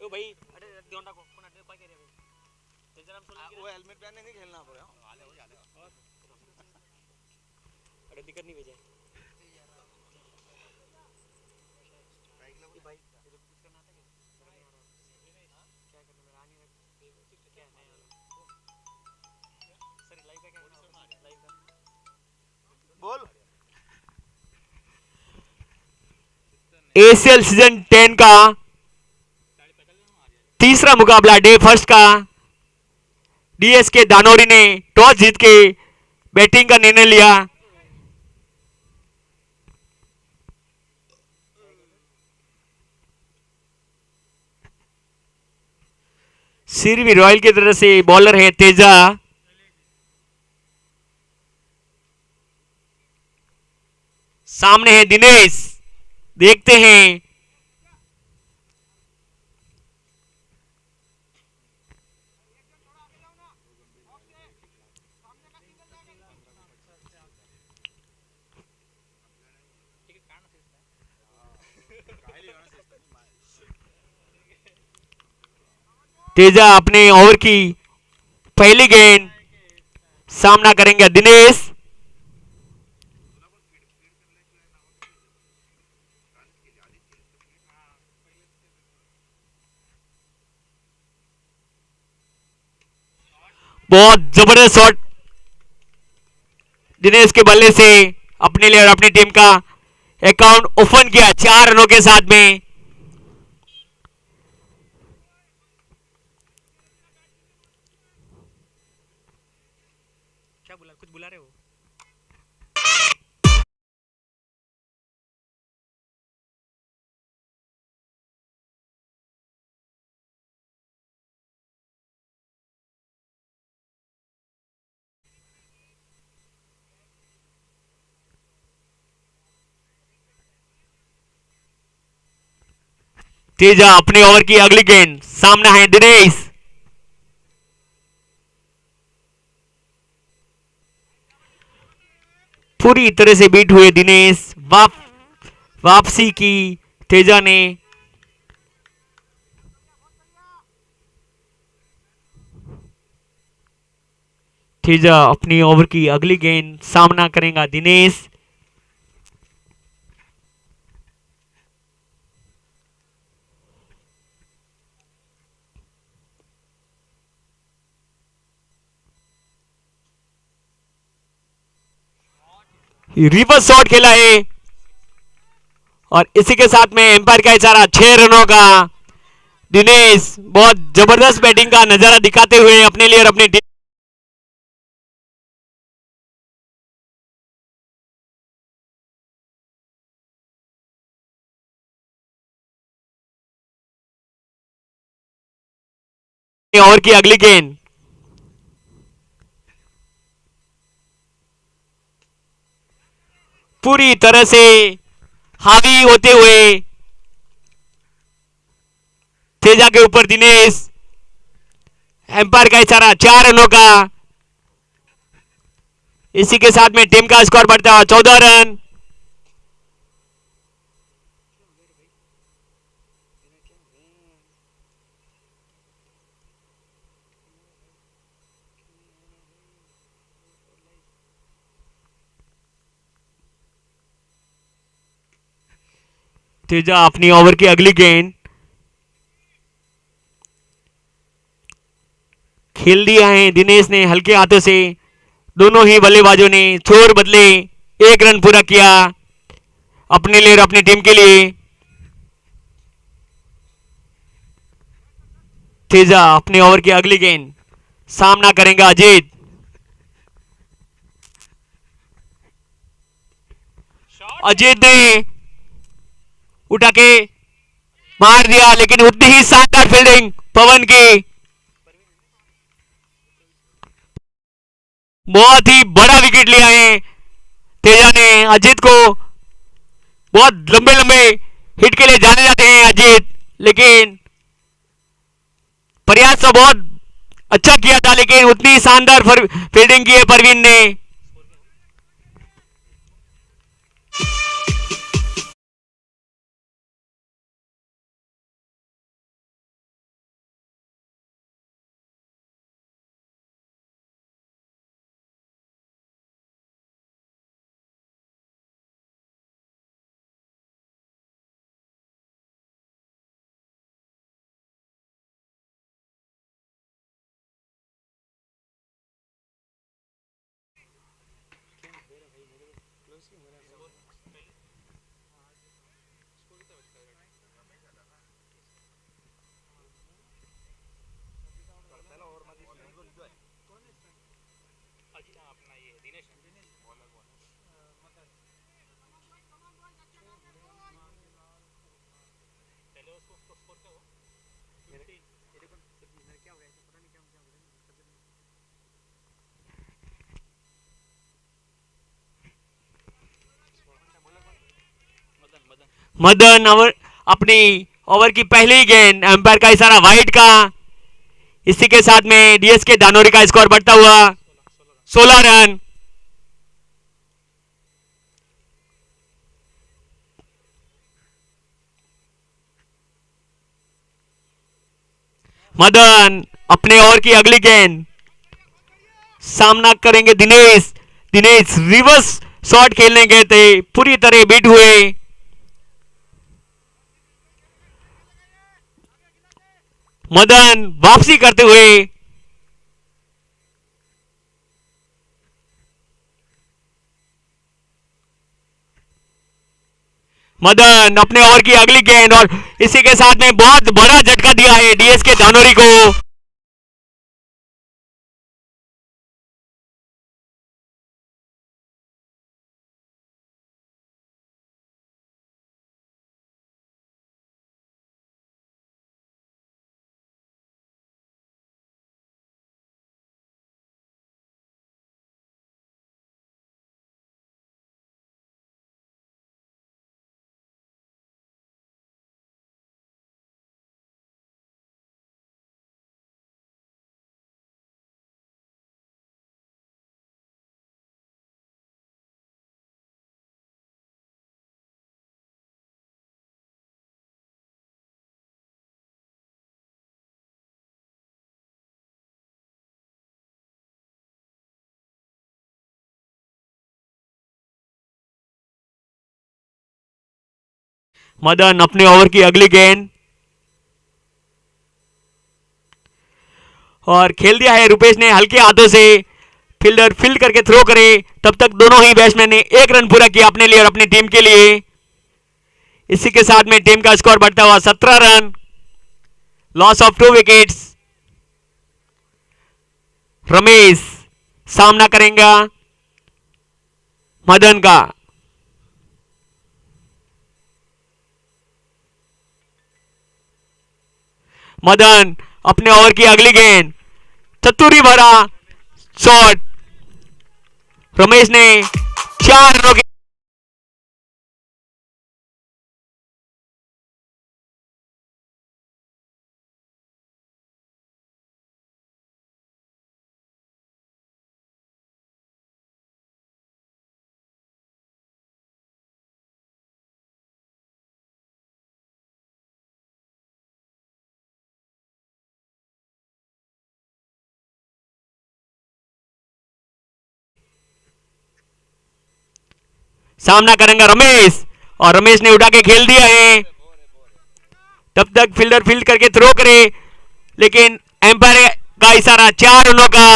तो भाई अरे दोंडा को कोण अटे काय करे त्याच्या नाम सोल वो हेलमेट पहनने नहीं खेलना पड़े अरे दिक्कत नहीं भेजे भाई ये तो कुछ करना था क्या करना मेरा आने क्या नहीं सर लाइव का क्या करना लाइव का बोल एसीएल सीजन 10 का तीसरा मुकाबला डे फर्स्ट का डीएस के दानोरी ने टॉस जीत के बैटिंग का निर्णय लिया। सिरवी रॉयल की तरफ से बॉलर है तेजा। सामने है दिनेश, देखते हैं तेजा अपने ओवर की पहली गेंद सामना करेंगे दिनेश। बहुत जबरदस्त शॉट दिनेश के बल्ले से अपने लिए और अपनी टीम का अकाउंट ओपन किया 4 रनों के साथ में। क्या बुला कुछ बुला रहे हो तेजा अपने ओवर की अगली गेंद सामना है दिनेश। पूरी तरह से बीट हुए दिनेश। वापसी की तेजा ने। तेजा अपनी ओवर की अगली गेंद सामना करेगा दिनेश। रिवर्स शॉट खेला है और इसी के साथ में एम्पायर का इशारा 6 रनों का। दिनेश बहुत जबरदस्त बैटिंग का नजारा दिखाते हुए अपने लिए और अपनी टीम ओवर की अगली गेंद पूरी तरह से हावी होते हुए तेजा के ऊपर दिनेश। एम्पायर का इशारा 4 रनों का। इसी के साथ में टीम का स्कोर बढ़ता है 14 रन। तेजा अपनी ओवर की अगली गेंद खेल दिया है दिनेश ने हल्के हाथों से। दोनों ही बल्लेबाजों ने छोर बदले 1 रन पूरा किया अपने लिए और अपनी टीम के लिए। तेजा अपने ओवर की अगली गेंद सामना करेंगे अजीत। अजीत ने उठा के मार दिया लेकिन उतनी ही शानदार फील्डिंग पवन की। बहुत ही बड़ा विकेट लिया है तेजा ने। अजीत को बहुत लंबे लंबे हिट के लिए जाने जाते हैं अजीत, लेकिन प्रयास तो बहुत अच्छा किया था लेकिन उतनी शानदार फील्डिंग की है परवीन ने। अच्छा अपना ये दिनेश पहले उसको स्कोर क्या हो क्या हो गया पता नहीं क्या हो गया मदन मदन मदन अपनी ओवर की पहली गेंद, एम्पायर का इशारा वाइड का। इसी के साथ में डीएस के धानोरी का स्कोर बढ़ता हुआ 16 रन। मदन अपने ओवर की अगली गेंद, सामना करेंगे दिनेश। दिनेश रिवर्स शॉट खेलने गए थे, पूरी तरह बीट हुए। मदन वापसी करते हुए मदन अपने ओवर की अगली गेंद, और इसी के साथ में बहुत बड़ा झटका दिया है डीएस के धानोरी को। मदन अपने ओवर की अगली गेंद, और खेल दिया है रुपेश ने हल्के हाथों से। फील्डर फील्ड करके थ्रो करे, तब तक दोनों ही बैट्समैन ने एक रन पूरा किया अपने लिए और अपनी टीम के लिए। इसी के साथ में टीम का स्कोर बढ़ता हुआ 17 run. Loss of 2 wickets. Ramesh सामना करेंगे मदन का। मदन अपने ओवर की अगली गेंद, चतुरी भरा शॉट। रमेश ने 4 रनों के सामना करेंगे रमेश, और रमेश ने उठा के खेल दिया है। तब तक फील्डर फील्ड करके थ्रो करे, लेकिन एम्पायर का इशारा 4 रनों का।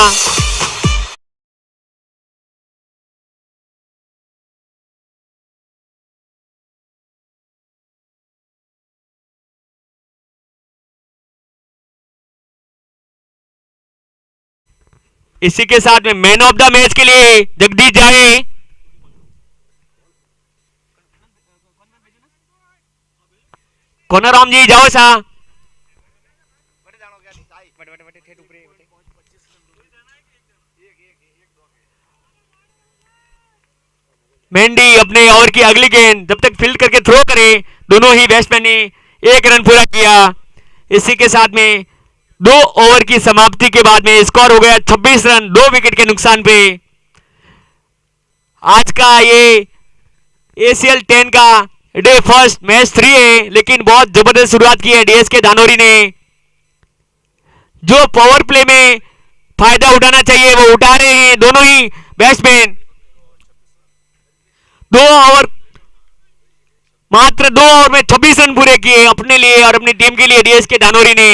इसी के साथ में मैन ऑफ द मैच के लिए जगदीश जाए। कौन राम जी जाओ सा। बड़े जानो क्या नहीं ताई बड़े बड़े बड़े ठेठ ऊपर मेंडी अपने ओवर की अगली गेंद, जब तक फील्ड करके थ्रो करे, दोनों ही बैट्समैन ने एक रन पूरा किया। इसी के साथ में 2 ओवर की समाप्ति के बाद में स्कोर हो गया 26 रन, 2 विकेट के नुकसान पे। आज का ये एसीएल 10 का डे फर्स्ट मैच 3 है, लेकिन बहुत जबरदस्त शुरुआत की है डीएस के धानोरी ने। जो पावर प्ले में फायदा उठाना चाहिए वो उठा रहे हैं दोनों ही बैट्समैन। 2 ओवर, मात्र 2 ओवर में 26 रन पूरे किए अपने लिए और अपनी टीम के लिए डीएस के धानोरी ने।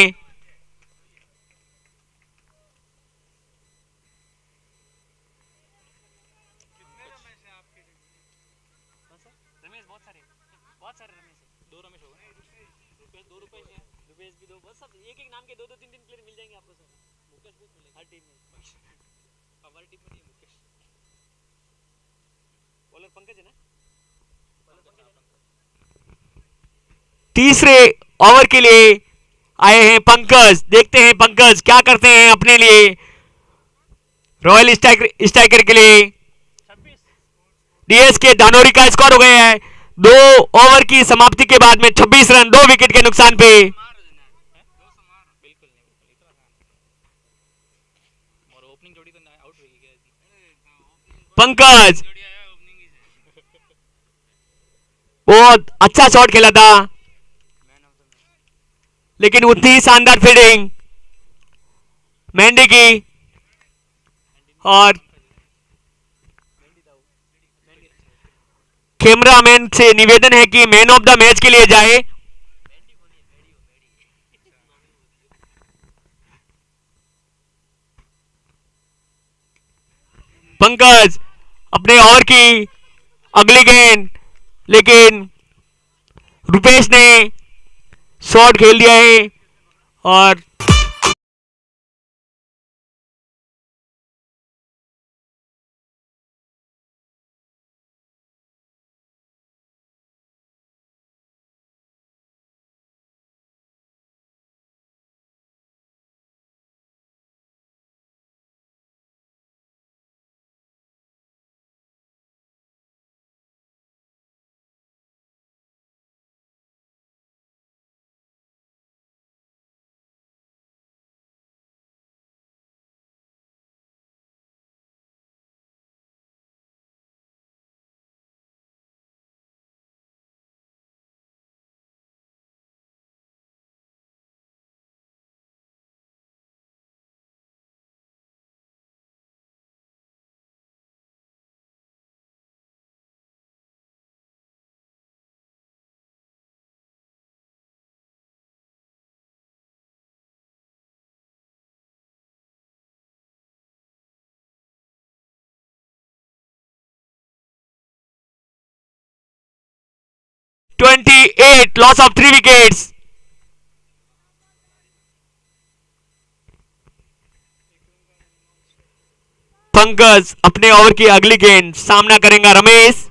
रुपेश 2 रुपए हैं, रुपेश भी 2, बस सब एक एक नाम के 2 2 3 3 प्लेयर मिल जाएंगे आपको सर। मुकेश भी मिलेगा हर टीम में। हमारी टीम में नहीं है मुकेश। बॉलर पंकज है ना? तीसरे ओवर के लिए आए हैं पंकज। देखते हैं पंकज क्या करते हैं अपने लिए, रॉयल स्ट्राइकर के लिए। 26 डीएस के धानोरी का स्कोर हो गया है 2 ओवर की समाप्ति के बाद में 26 रन 2 विकेट के नुकसान पे। बिल्कुल नहीं, बिल्कुल इतना और ओपनिंग जोड़ी तो आउट हो गई क्या? पंकज जोड़ी आया ओपनिंग ही से। बहुत अच्छा शॉट खेला था, मैन ऑफ द मैच। लेकिन उतनी ही शानदार फील्डिंग मेंडी की। और कैमरामैन से निवेदन है कि मैन ऑफ द मैच के लिए जाए। पंकज अपने ओवर की अगली गेंद, लेकिन रुपेश ने शॉट खेल दिया है और twenty eight loss of 3 wickets. Pankaj अपने ओवर की अगली गेंद सामना करेगा रमेश।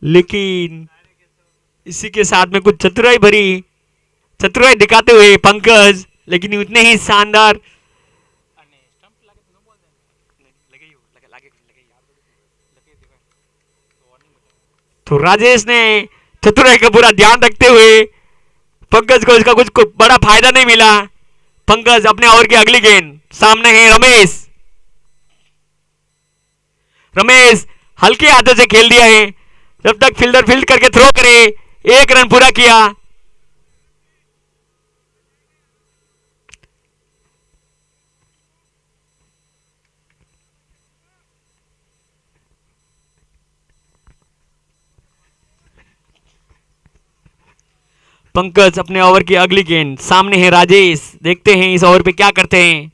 लेकिन इसी के साथ में कुछ चतुराई दिखाते हुए पंकज, लेकिन उतने ही शानदार। અને સ્ટમ્પ લાગે તો નો બોલ દે નહીં લગે યુ લગે લાગે લગે યાર લगे देखो तो वार्निंग बता। तो राजेश ने चतुराई का पूरा ध्यान रखते हुए पंकज को इसका कुछ बड़ा फायदा नहीं मिला। पंकज अपने ओवर की अगली गेंद सामने है रमेश। रमेश हल्के हाथों से खेल दिया है, जब तक फील्डर फील्ड करके थ्रो करे। 1 रन पूरा किया। पंकज अपने ओवर की अगली गेंद सामने है राजेश। देखते हैं इस ओवर पे क्या करते हैं।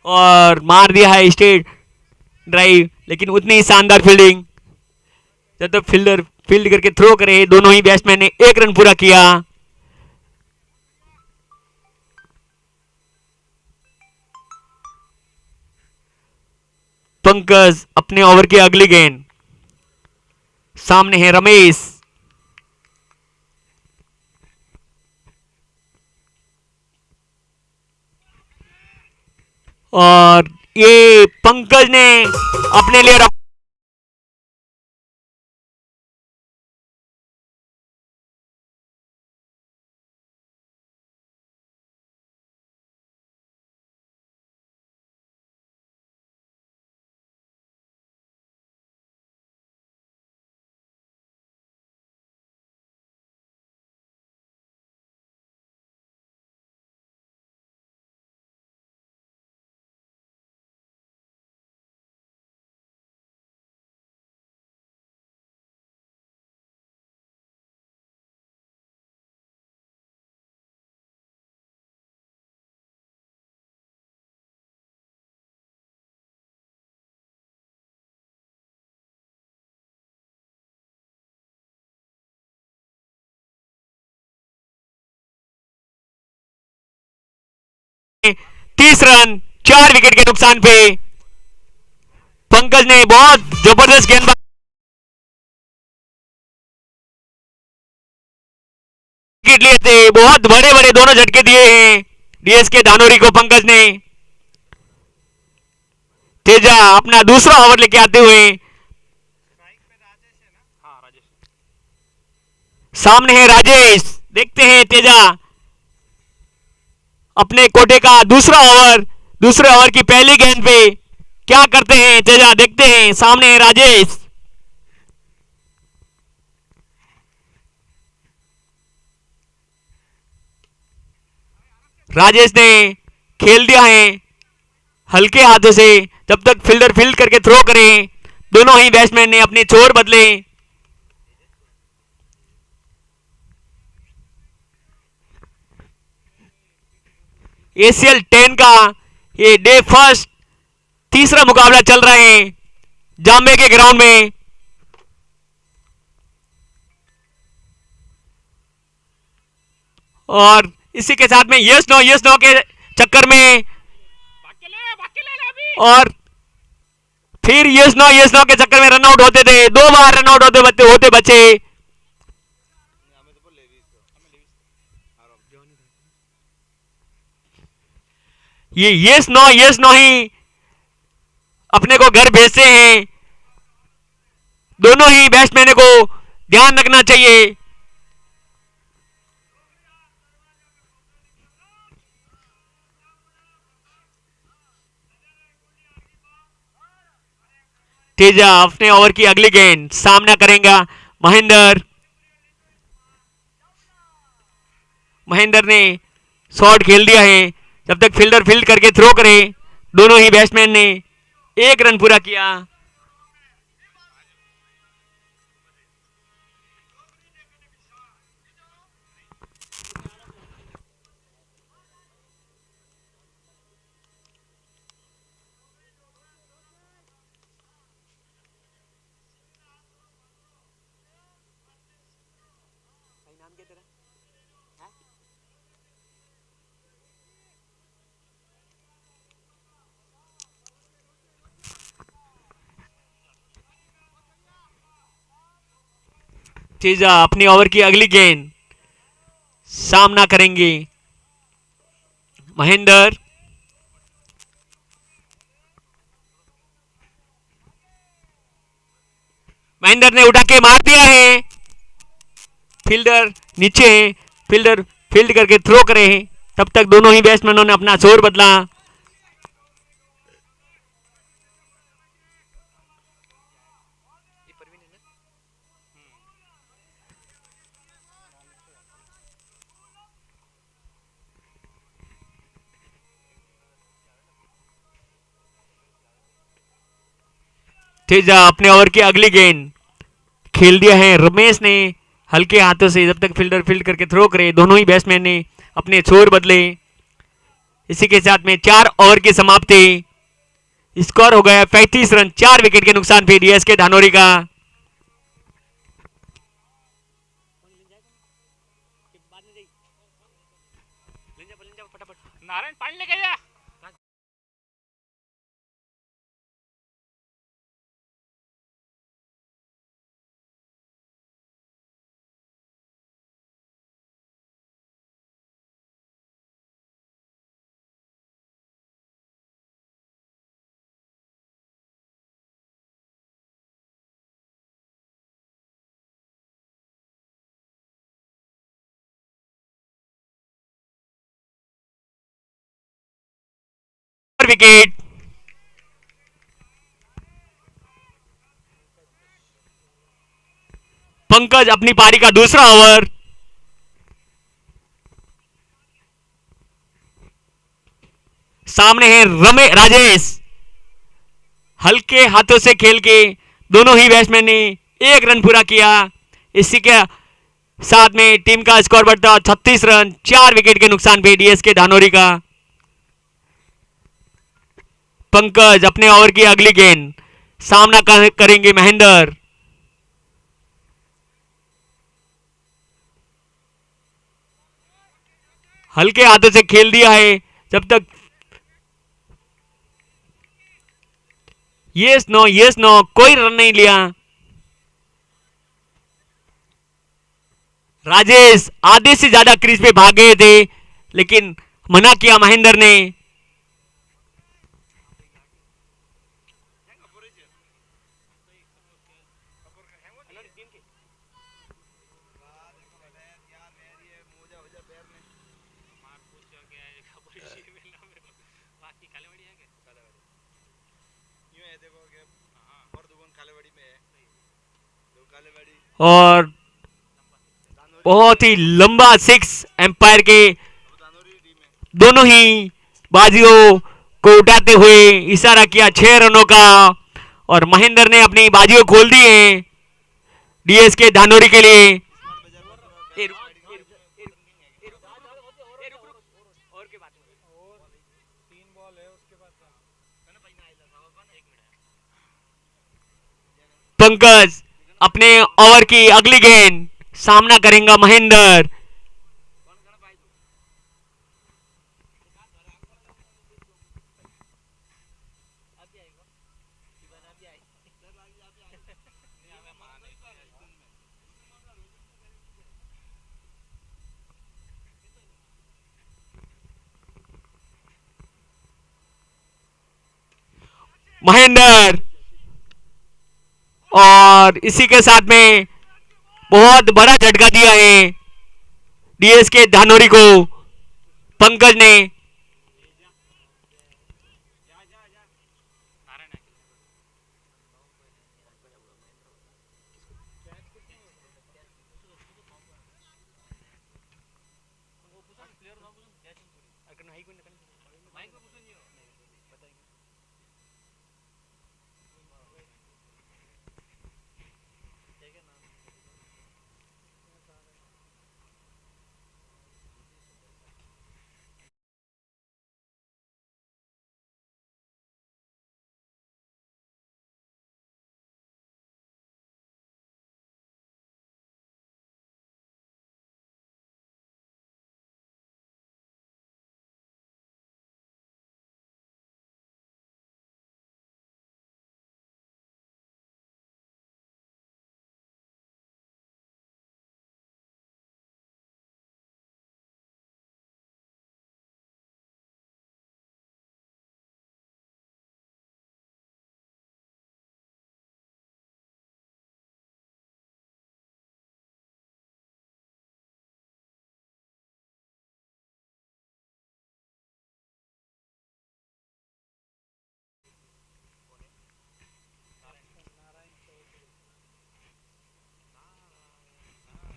और मार दिया है स्ट्रेट ड्राइव, लेकिन उतनी ही शानदार फील्डिंग। जब तक फील्डर फील्ड करके थ्रो करे, दोनों ही बैट्समैन ने 1 रन पूरा किया। पंकज अपने ओवर की अगली गेंद सामने है रमेश। और ये पंकज ने अपने लिए 36 रन 4 विकेट के नुकसान पे। पंकज ने बहुत जबरदस्त गेंदबाजी विकेट लिए थे, बहुत बड़े बड़े दोनों झटके दिए हैं डीएसके धानोरी को पंकज ने। तेजा अपना दूसरा ओवर लेके आते हुए हाँ राजेश। सामने है राजेश। देखते हैं तेजा अपने कोटे का दूसरा ओवर, दूसरे ओवर की पहली गेंद पे क्या करते हैं तेजा, देखते हैं। सामने है राजेश। राजेश ने खेल दिया है हल्के हाथों से, जब तक फील्डर फील्ड करके थ्रो करें। दोनों ही बैट्समैन ने अपने छोर बदले। एसीएल 10 का ये डे फर्स्ट तीसरा मुकाबला चल रहा है जाम्बे के ग्राउंड में। और इसी के साथ में यस नो के चक्कर में और फिर यस नो के चक्कर में रन आउट होते थे। 2 बार रन आउट होते बचे। ये यस नो ही अपने को घर भेजते हैं। दोनों ही बैट्समैन को ध्यान रखना चाहिए। तेजा अपने ओवर की अगली गेंद सामना करेगा महेंद्र। महेंद्र ने शॉट खेल दिया है, जब तक फील्डर फील्ड करके थ्रो करे। दोनों ही बैट्समैन ने 1 रन पूरा किया। तेजा अपनी ओवर की अगली गेंद सामना करेंगे महेंद्र। महेंद्र ने उठा के मार दिया है। फील्डर नीचे है, फील्डर फील्ड करके थ्रो करे हैं। तब तक दोनों ही बैट्समैनों ने अपना जोर बदला। तेजा अपने ओवर की अगली गेंद खेल दिया है रमेश ने हल्के हाथों से, जब तक फील्डर फील्ड करके थ्रो करे। दोनों ही बैट्समैन ने अपने छोर बदले। इसी के साथ में 4 ओवर की समाप्ति। स्कोर हो गया 35 रन 4 विकेट के नुकसान पे डीएसके धानोरी का। नारायण पानी लेके जा। विकेट। पंकज अपनी पारी का दूसरा ओवर। सामने है राजेश। हल्के हाथों से खेल के दोनों ही बैट्समैन ने 1 रन पूरा किया। इसी के साथ में टीम का स्कोर बढ़ता 36 रन 4 विकेट के नुकसान पे डीएसके धानोरी का। पंकज अपने ओवर की अगली गेंद सामना करेंगे महेंद्र। हल्के हाथों से खेल दिया है, जब तक यस नो, कोई रन नहीं लिया। राजेश आधे से ज्यादा क्रीज पे भाग गए थे, लेकिन मना किया महेंद्र ने। और बहुत ही लंबा सिक्स एम्पायर के दोनों ही बाजियों को उठाते हुए इशारा किया 6 रनों का, और महेंद्र ने अपनी बाजियों खोल दी है डीएस के धानोरी के लिए। पंकज अपने ओवर की अगली गेंद सामना करेगा महेंद्र। महेंद्र, और इसी के साथ में बहुत बड़ा झटका दिया है डीएस के धानोरी को पंकज ने।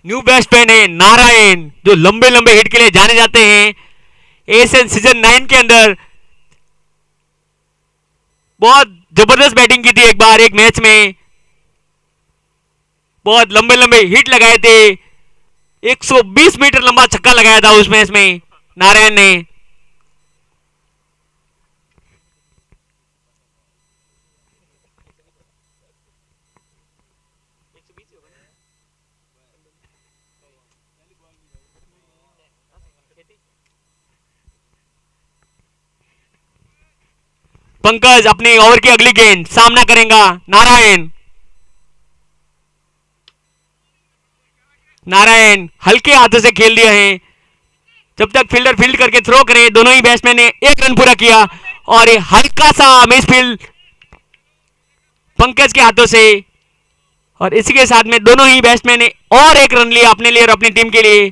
न्यू बैट्समैन है नारायण, जो लंबे लंबे हिट के लिए जाने जाते हैं। एशियन सीजन 9 के अंदर बहुत जबरदस्त बैटिंग की थी एक बार एक मैच में, बहुत लंबे लंबे हिट लगाए थे। 120 मीटर लंबा छक्का लगाया था उस मैच में नारायण ने। पंकज अपनी ओवर की अगली गेंद सामना करेगा नारायण। नारायण हल्के हाथों से खेल दिया है, जब तक फील्डर फील्ड करके थ्रो करे। दोनों ही बैट्समैन ने एक रन पूरा किया, और ये हल्का सा मिस फील्ड पंकज के हाथों से, और इसी के साथ में दोनों ही बैट्समैन ने और एक रन लिया अपने लिए और अपनी टीम के लिए।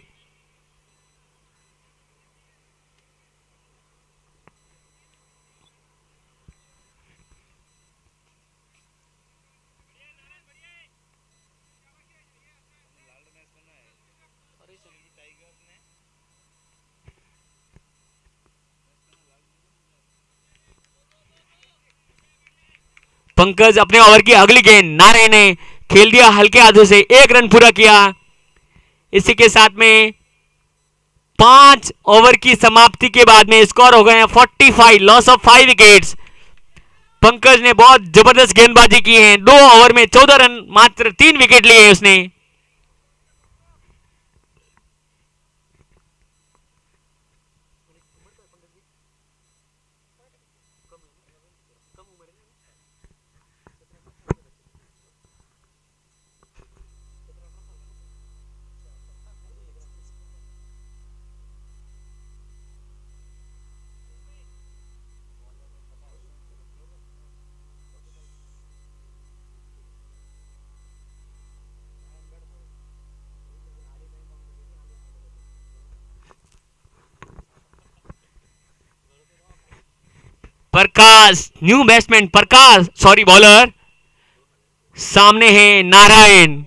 पंकज अपने ओवर की अगली गेंद नारायण ने खेल दिया हल्के हाथों से, एक रन पूरा किया। इसी के साथ में 5 ओवर की समाप्ति के बाद में स्कोर हो गए हैं 45, लॉस ऑफ 5 विकेट्स। पंकज ने बहुत जबरदस्त गेंदबाजी की है, 2 ओवर में 14 रन, मात्र 3 विकेट लिए हैं उसने। प्रकाश, न्यू बैट्समैन प्रकाश, सॉरी बॉलर। सामने है नारायण।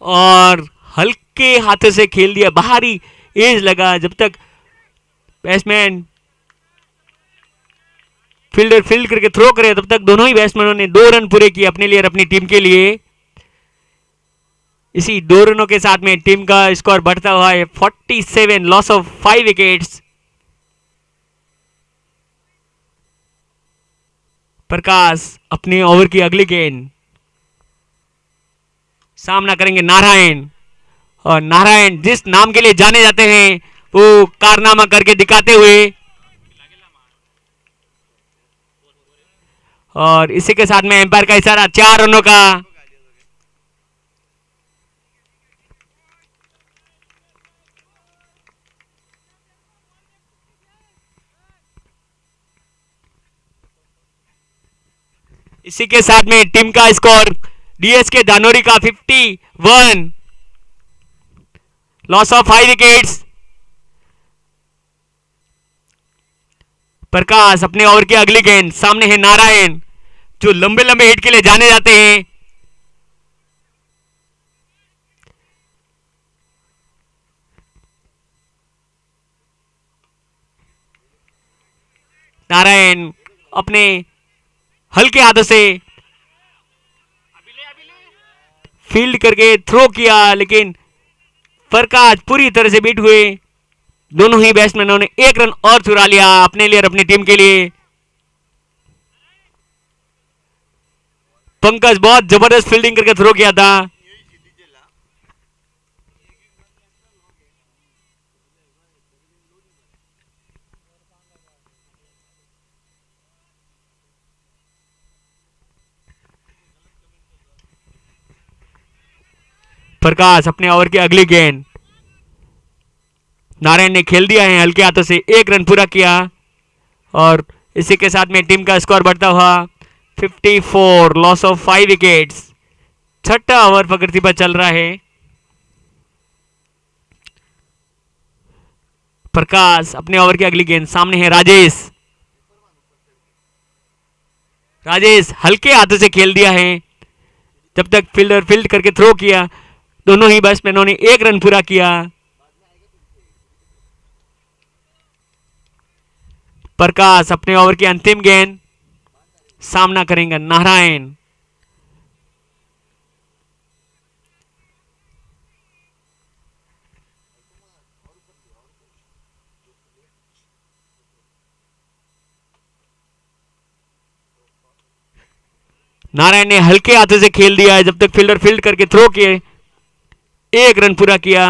और हल्के हाथों से खेल दिया, बाहरी एज लगा। जब तक बैट्समैन फील्डर फील्ड करके थ्रो करे तब तक दोनों ही बैट्समैनों ने 2 रन पूरे किए अपने लिए और अपनी टीम के लिए। इसी 2 रनों के साथ में टीम का स्कोर बढ़ता हुआ है 47, लॉस ऑफ 5 विकेट्स। प्रकाश अपने ओवर की अगली गेंद, सामना करेंगे नारायण। और नारायण जिस नाम के लिए जाने जाते हैं वो कारनामा करके दिखाते हुए, और इसी के साथ में एम्पायर का इशारा 4 रनों का। इसी के साथ में टीम का स्कोर डीएसके धानोरी का 51, लॉस ऑफ 5 विकेट्स। प्रकाश अपने ओवर की अगली गेंद, सामने है नारायण जो लंबे लंबे हिट के लिए जाने जाते हैं। नारायण अपने हल्के हाथों से फील्ड करके थ्रो किया, लेकिन प्रकाश पूरी तरह से बीट हुए। दोनों ही बैट्समैनों ने 1 रन और चुरा लिया अपने लिए और अपनी टीम के लिए। पंकज बहुत जबरदस्त फील्डिंग करके थ्रो किया था। प्रकाश अपने ओवर की अगली गेंद, नारायण ने खेल दिया है हल्के हाथों से, 1 रन पूरा किया। और इसी के साथ में टीम का स्कोर बढ़ता हुआ 54, लॉस ऑफ 5 विकेट्स। 6वां ओवर प्रगति पर चल रहा है। प्रकाश अपने ओवर की अगली गेंद, सामने है राजेश। राजेश हल्के हाथों से खेल दिया है। जब तक फील्डर फील्ड करके थ्रो किया, दोनों ही बैट्समैनों ने 1 रन पूरा किया। प्रकाश अपने ओवर की अंतिम गेंद, सामना करेंगे नारायण। नारायण ने हल्के हाथों से खेल दिया है। जब तक फील्डर फील्ड करके थ्रो किए, 1 रन पूरा किया।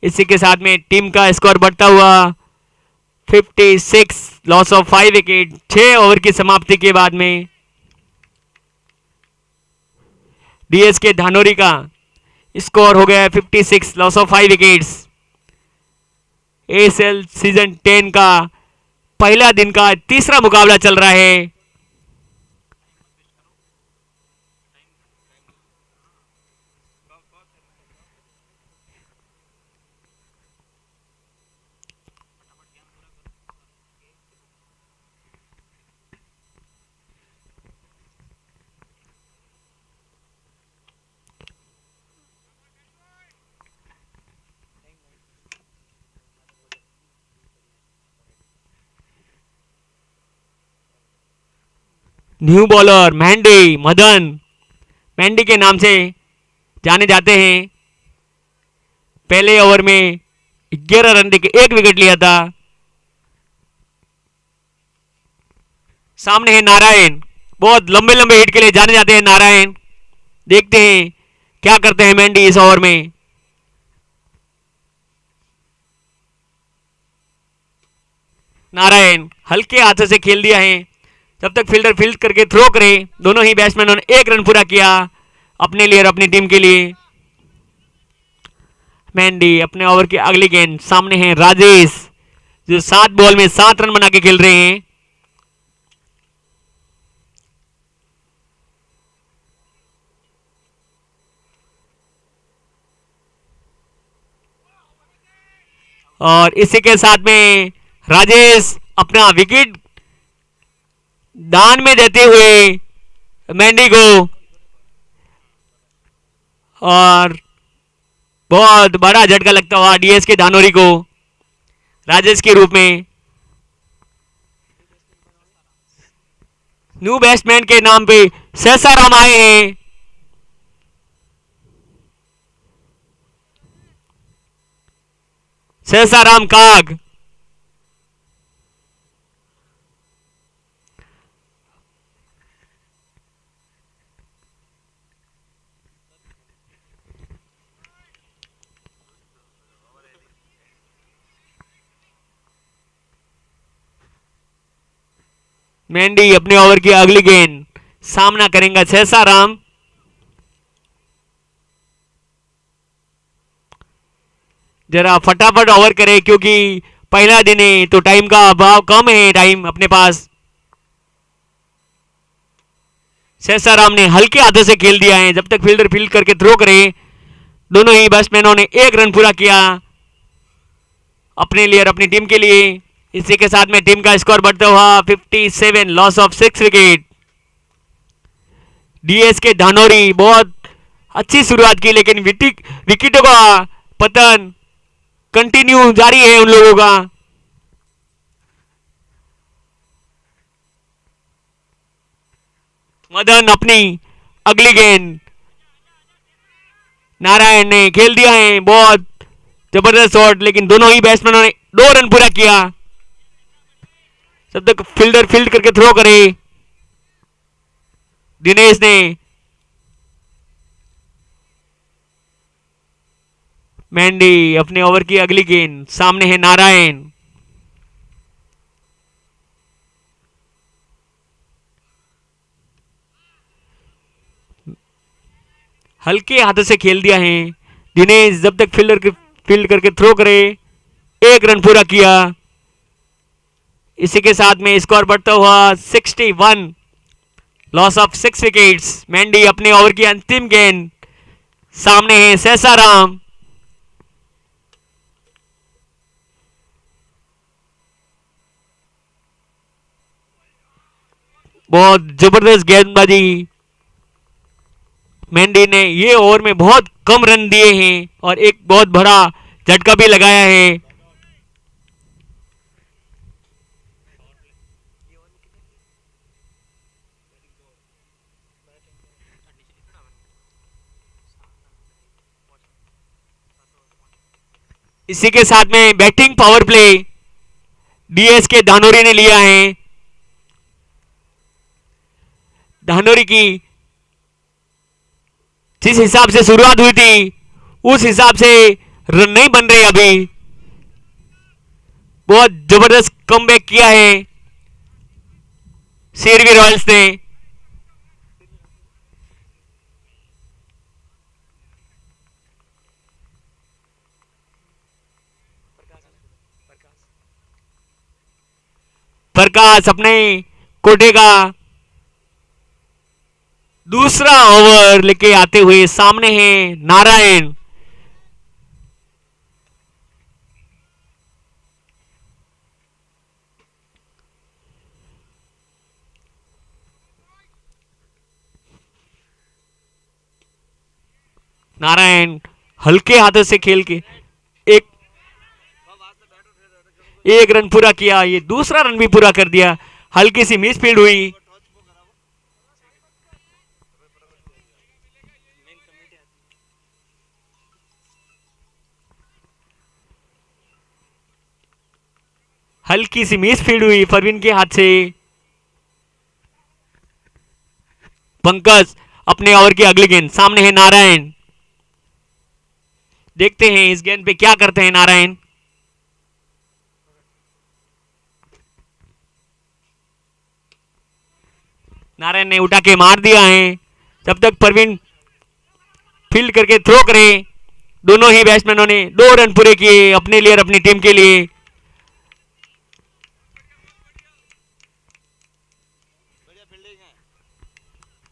इसी के साथ में टीम का स्कोर बढ़ता हुआ 56, लॉस ऑफ 5 विकेट। 6 ओवर की समाप्ति के बाद में डीएसके धानोरी का स्कोर हो गया है 56, loss of 5 wickets. ASL season 10 का पहला दिन का तीसरा मुकाबला चल रहा है। न्यू बॉलर मैंडी, मदन मैंडी के नाम से जाने जाते हैं। पहले ओवर में 11 रन देके 1 विकेट लिया था। सामने है नारायण, बहुत लंबे लंबे हिट के लिए जाने जाते हैं नारायण। देखते हैं क्या करते हैं मैंडी इस ओवर में। नारायण हल्के हाथों से खेल दिया है। जब तक फील्डर फील्ड करके थ्रो करे, दोनों ही बैट्समैनों ने 1 रन पूरा किया अपने लिए और अपनी टीम के लिए। मेंडी अपने ओवर की अगली गेंद, सामने है राजेश जो 7 बॉल में 7 रन बना के खेल रहे हैं। और इसी के साथ में राजेश अपना विकेट दान में देते हुए मेंडी को, और बहुत बड़ा झटका लगता हुआ डीएस के धानोरी को राजेश के रूप में। न्यू बैट्समैन के नाम पे सहसाराम आए हैं। सहसाराम काग मेंडी अपने ओवर की अगली गेंद, सामना करेंगे सहसाराम। जरा फटाफट ओवर करे क्योंकि पहला दिन है तो टाइम का अभाव कम है, टाइम अपने पास। सहसाराम ने हल्के हाथों से खेल दिया है, जब तक फील्डर फील्ड करके थ्रो करे। दोनों ही बैट्समैनों ने 1 रन पूरा किया अपने लिए और अपनी टीम के लिए। इसी के साथ में टीम का स्कोर बढ़ता हुआ 57, लॉस ऑफ 6 विकेट। डीएस के धानोरी बहुत अच्छी शुरुआत की लेकिन विकेटों का पतन कंटिन्यू जारी है उन लोगों का। मदन अपनी अगली गेंद, नारायण ने खेल दिया है, बहुत जबरदस्त शॉट, लेकिन दोनों ही बैट्समैनों ने 2 रन पूरा किया। जब तक फील्डर फील्ड करके थ्रो करे। दिनेश ने मेंडी अपने ओवर की अगली गेंद, सामने है नारायण। हल्के हाथों से खेल दिया है दिनेश, जब तक फील्डर के फील्ड करके थ्रो करे। 1 रन पूरा किया। इसी के साथ में स्कोर बढ़ता हुआ 61, लॉस ऑफ 6 विकेट्स। मेंडी अपने ओवर की अंतिम गेंद, सामने है सहसाराम। बहुत जबरदस्त गेंदबाजी। मेंडी ने ये ओवर में बहुत कम रन दिए हैं और एक बहुत बड़ा झटका भी लगाया है। इसी के साथ में बैटिंग पावर प्ले डीएस के धानोरी ने लिया है। धानोरी की जिस हिसाब से शुरुआत हुई थी उस हिसाब से रन नहीं बन रहे अभी। बहुत जबरदस्त कमबैक किया है शेरवी रॉयल्स ने। प्रकाश अपने कोटे का दूसरा ओवर लेके आते हुए, सामने है नारायण। नारायण हल्के हाथों से खेल के एक रन पूरा किया। ये दूसरा रन भी पूरा कर दिया। हल्की सी मिस फील्ड हुई। हल्की सी मिस फील्ड हुई परवीन के हाथ से। पंकज अपने ओवर की अगली गेंद, सामने है नारायण। देखते हैं इस गेंद पे क्या करते हैं नारायण। नारायण ने उठा के मार दिया है। जब तक परवीन फील्ड करके थ्रो करे दोनों ही बैट्समैनों ने 2 रन पूरे किए अपने लिए और अपनी टीम के लिए। बढ़िया फील्डिंग है।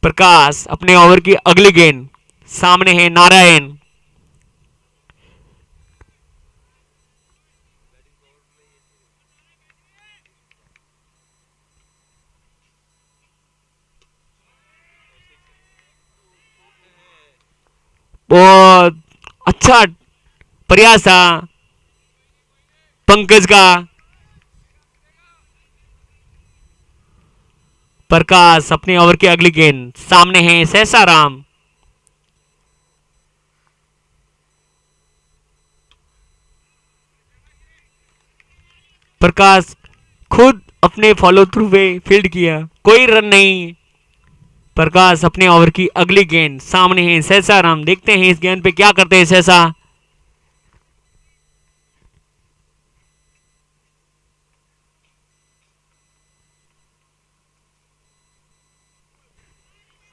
प्रकाश अपने ओवर की अगली गेंद, सामने है नारायण। बहुत अच्छा प्रयास था पंकज का। प्रकाश अपने ओवर की अगली गेंद, सामने है सहसाराम। प्रकाश खुद अपने फॉलो थ्रू पे फील्ड किया, कोई रन नहीं। प्रकाश अपने ओवर की अगली गेंद, सामने है सहसाराम। देखते हैं इस गेंद पे क्या करते हैं सहसा।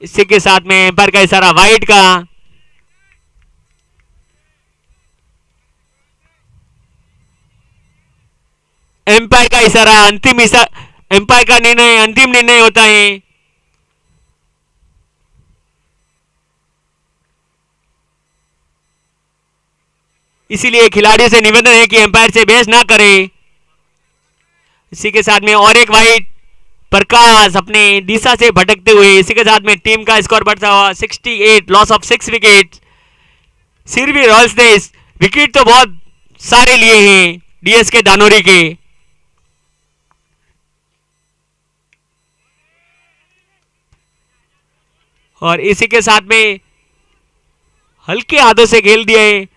इसी के साथ में एम्पायर का इशारा वाइड का। एम्पायर का इशारा अंतिम एम्पायर का निर्णय अंतिम निर्णय होता है। इसीलिए खिलाड़ियों से निवेदन है कि एम्पायर से बहस ना करें। इसी के साथ में और एक वाइड। प्रकाश अपने दिशा से भटकते हुए, इसी के साथ में टीम का स्कोर बढ़ता हुआ 68, loss of 6 wicket. Sirvi Royals ने विकेट तो बहुत सारे लिए हैं डीएस के धानोरी के। और इसी के साथ में हल्के हाथों से खेल दिए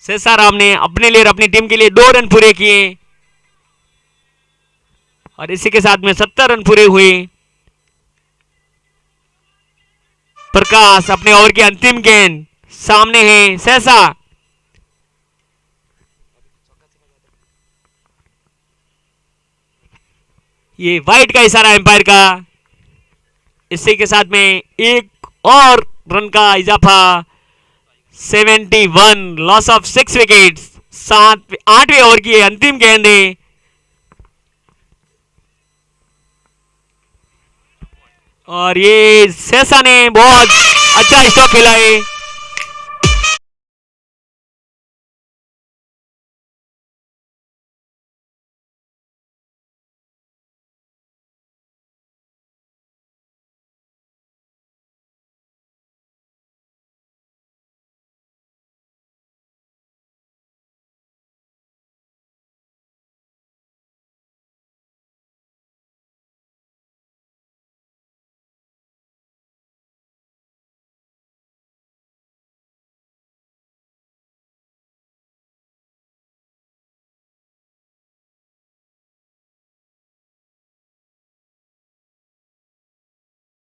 शेषाराम ने अपने लिए और अपनी टीम के लिए 2 रन पूरे किए। और इसी के साथ में 70 रन पूरे हुए। प्रकाश अपने ओवर की अंतिम गेंद, सामने है सहसा। ये वाइड का इशारा एम्पायर का। इसी के साथ में एक और रन का इजाफा, 71, लॉस ऑफ 6 विकेट्स। 8वें ओवर की अंतिम गेंद है। और ये शेषा ने बहुत अच्छा स्ट्रोक खेला है।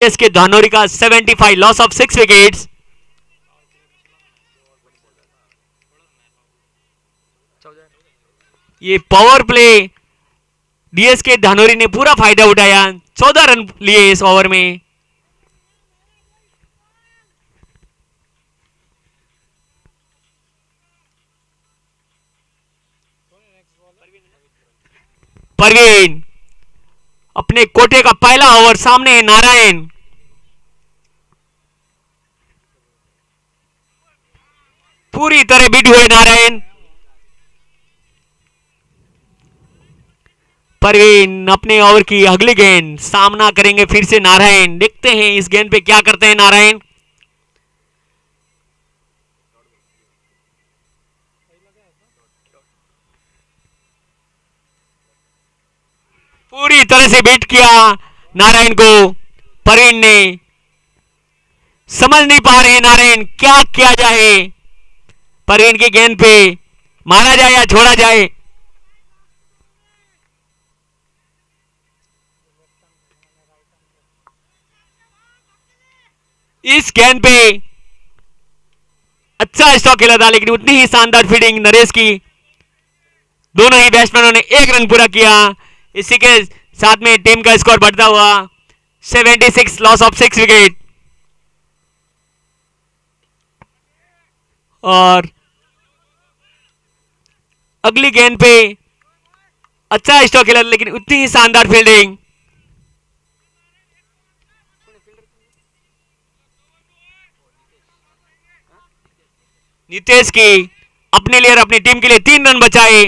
इसके धानोरी का 75, लॉस ऑफ 6 विकेट्स। ये पावर प्ले डीएस के धानोरी ने पूरा फायदा उठाया, 14 रन लिए इस ओवर में। परवीन अपने कोटे का पहला ओवर, सामने है नारायण। पूरी तरह बीट हुए नारायण। परवीन अपने ओवर की अगली गेंद, सामना करेंगे फिर से नारायण। देखते हैं इस गेंद पे क्या करते हैं नारायण। पूरी तरह से बीट किया नारायण को परवीन ने। समझ नहीं पा रहे नारायण क्या किया जाए। परवीन की गेंद पे मारा जाए या छोड़ा जाए। इस गेंद पे अच्छा स्ट्रोक खेला था, लेकिन उतनी ही शानदार फील्डिंग नरेश की। दोनों ही बैट्समैनों ने 1 रन पूरा किया। इसी के साथ में टीम का स्कोर बढ़ता हुआ 76, लॉस ऑफ 6 विकेट। और अगली गेंद पे अच्छा स्ट्रोक खेला, लेकिन उतनी ही शानदार फील्डिंग। नितेश की अपने लिए और अपनी टीम के लिए 3 रन बचाए।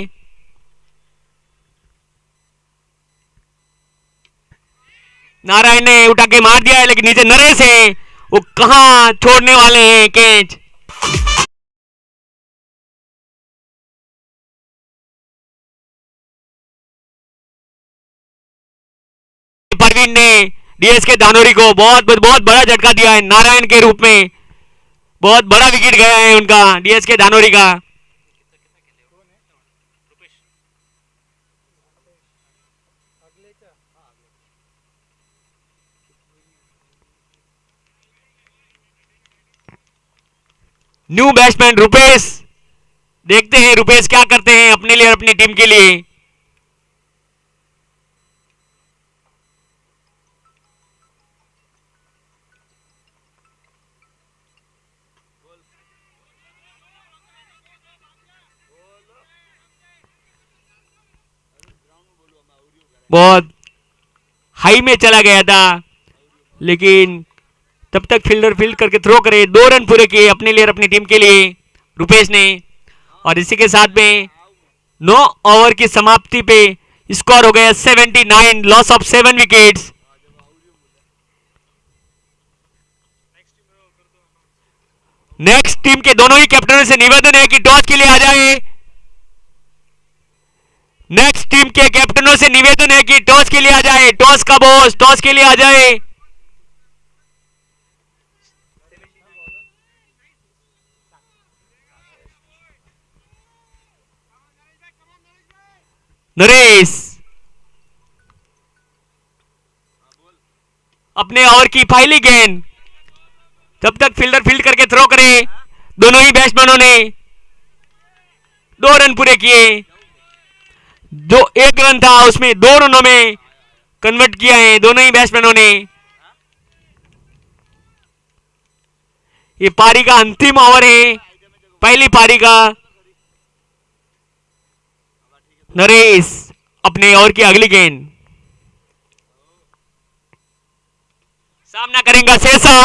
नारायण ने उठा के मार दिया है, लेकिन नीचे नरेश है, वो कहां छोड़ने वाले हैं कैच। परवीन ने डीएस के धानोरी को बहुत बड़ा झटका दिया है नारायण के रूप में। बहुत बड़ा विकेट गया है उनका, डीएस के धानोरी का। न्यू बैट्समैन रुपेश, देखते हैं रुपेश क्या करते हैं अपने लिए और अपनी टीम के लिए। बहुत हाई में चला गया था, लेकिन तब तक फील्डर फील्ड करके थ्रो करे। 2 रन पूरे किए अपने लिए और अपनी टीम के लिए रुपेश ने। और इसी के साथ में 9 ओवर की समाप्ति पे स्कोर हो गया 79, loss of 7 wickets. Next team के दोनों ही कैप्टनों से निवेदन है कि टॉस के लिए आ जाए। नेक्स्ट टीम के कैप्टनों से निवेदन है कि टॉस के लिए आ जाए। टॉस का बॉस टॉस के लिए आ जाए। नरेश अपने ओवर की पहली गेंद, तब तक फील्डर फील्ड करके थ्रो करे। दोनों ही बैट्समैनों ने 2 रन पूरे किए। जो 1 रन था उसमें 2 रनों में कन्वर्ट किया है दोनों ही बैट्समैनों ने। ये पारी का अंतिम ओवर है, पहली पारी का। नरेश अपने ओवर की अगली गेंद, सामना करेंगे शेषा।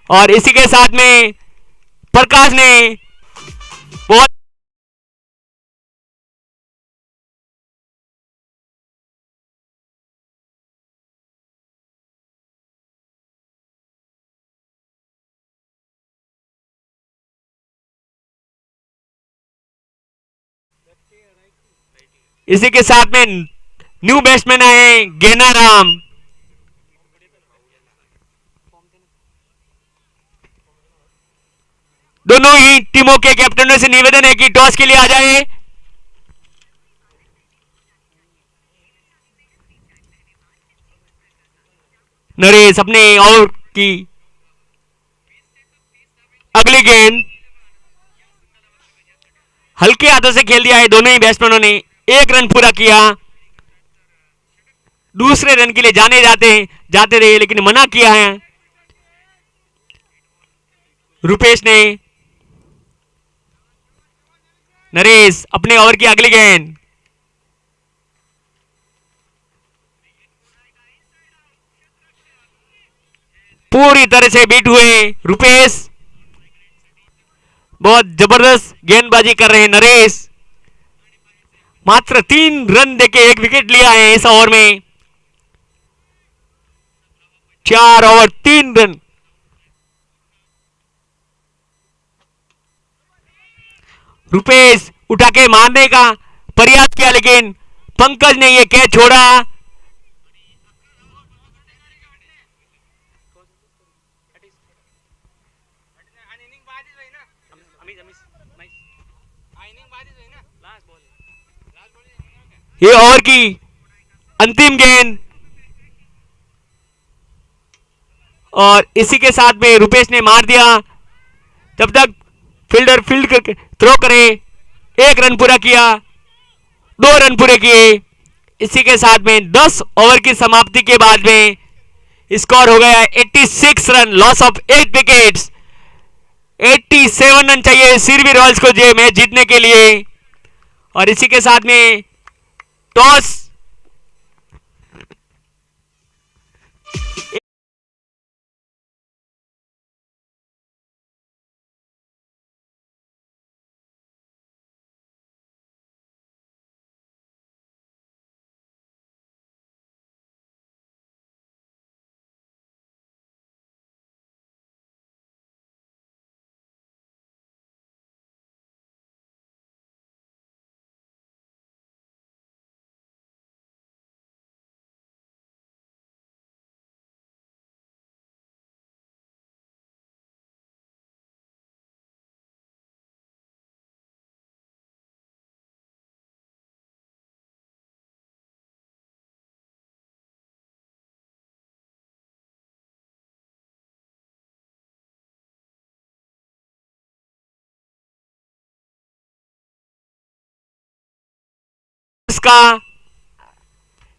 और इसी के साथ में प्रकाश ने बहुत इसी के साथ में न्यू बैट्समैन आए गेना राम। दोनों ही टीमों के कैप्टनों से निवेदन है कि टॉस के लिए आ जाए। नरेश अपने ओवर की अगली गेंद हल्के हाथों से खेल दिया है दोनों ही बैट्समैनों ने। 1 रन पूरा किया। दूसरे रन के लिए जाते रहे, लेकिन मना किया है रुपेश ने। नरेश अपने ओवर की अगली गेंद, पूरी तरह से बीट हुए रुपेश। बहुत जबरदस्त गेंदबाजी कर रहे हैं नरेश। मात्र 3 रन देके 1 विकेट लिया है इस ओवर में। 4 ओवर 3 रन। रुपेश उठा के मारने का प्रयास किया, लेकिन पंकज ने यह कैच छोड़ा। ये ओवर की अंतिम गेंद, और इसी के साथ में रुपेश ने मार दिया। जब तक फील्डर फील्ड करके थ्रो करे। 1 रन पूरा किया, 2 रन पूरे किए। इसी के साथ में 10 ओवर की समाप्ति के बाद में स्कोर हो गया 86 run, loss of 8 wickets. 87 run चाहिए सिरवी रॉयल्स को ये मैच जीतने के लिए। और इसी के साथ में टॉस का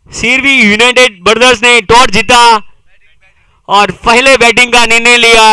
सिरवी यूनाइटेड ब्रदर्स ने टॉस जीता और पहले बैटिंग का निर्णय लिया।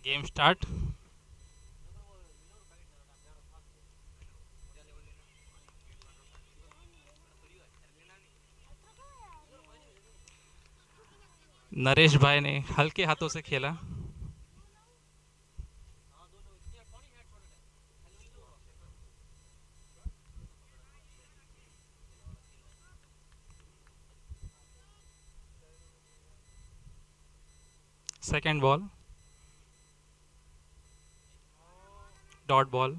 Game start. नरेश भाई ने हल्के हाथों से खेला। Second ball, dot ball.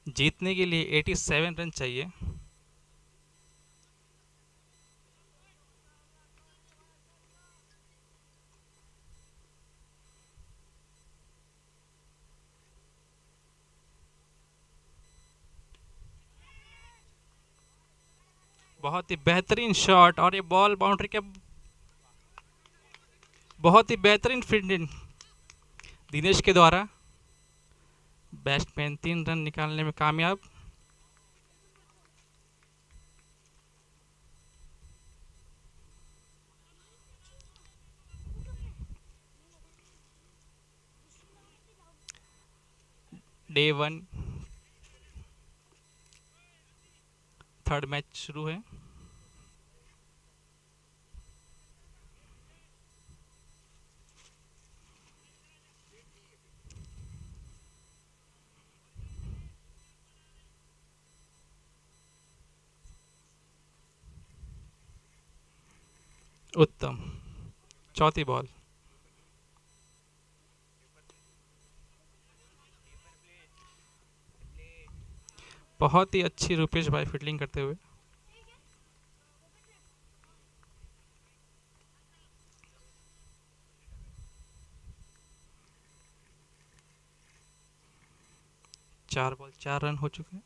जीतने के लिए 87 रन चाहिए। बहुत ही बेहतरीन शॉट और ये बॉल बाउंड्री के बहुत ही बेहतरीन फील्डिंग दिनेश के द्वारा। बैट्समैन 3 रन निकालने में कामयाब। डे 1 थर्ड मैच शुरू है। उत्तम, चौथी बॉल। बहुत ही अच्छी रुपेश भाई फील्डिंग करते हुए। चार बॉल 4 रन हो चुके हैं।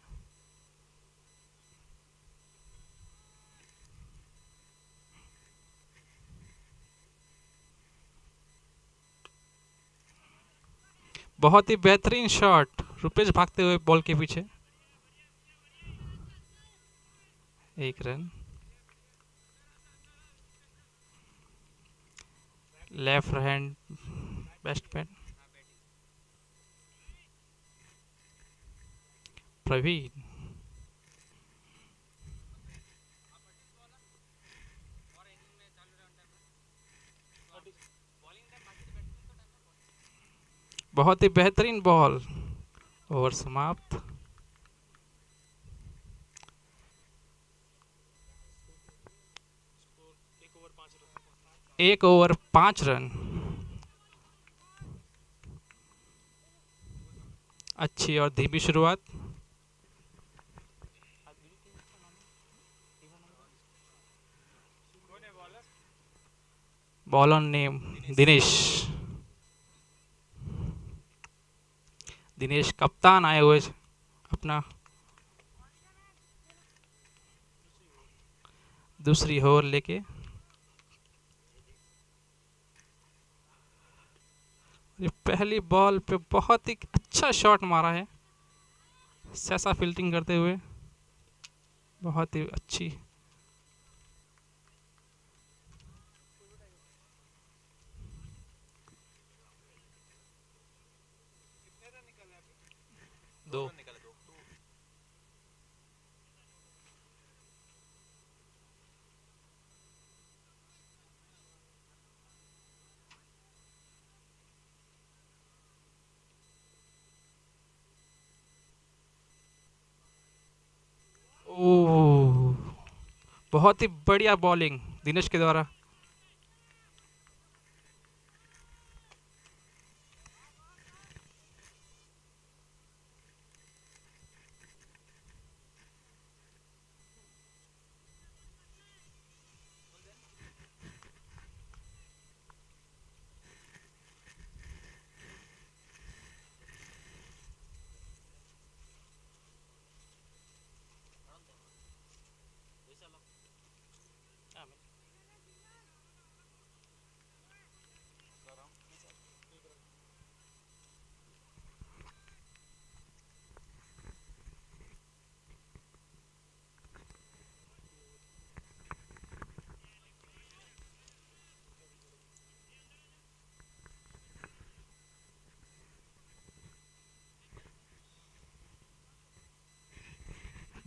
बहुत ही बेहतरीन शॉट, रुपेश भागते हुए बॉल के पीछे। 1 run. Left hand batsman Praveen. बहुत ही बेहतरीन बॉल। ओवर समाप्त। एक ओवर 5 रन। अच्छी और धीमी शुरुआत। Bowler name Dinesh. दिनेश कप्तान आए हुए अपना दूसरी ओवर लेके। ये पहली बॉल पे बहुत ही अच्छा शॉट मारा है, सैसा फील्डिंग करते हुए। बहुत ही अच्छी। दो। ओह, बहुत ही बढ़िया बॉलिंग दिनेश के द्वारा।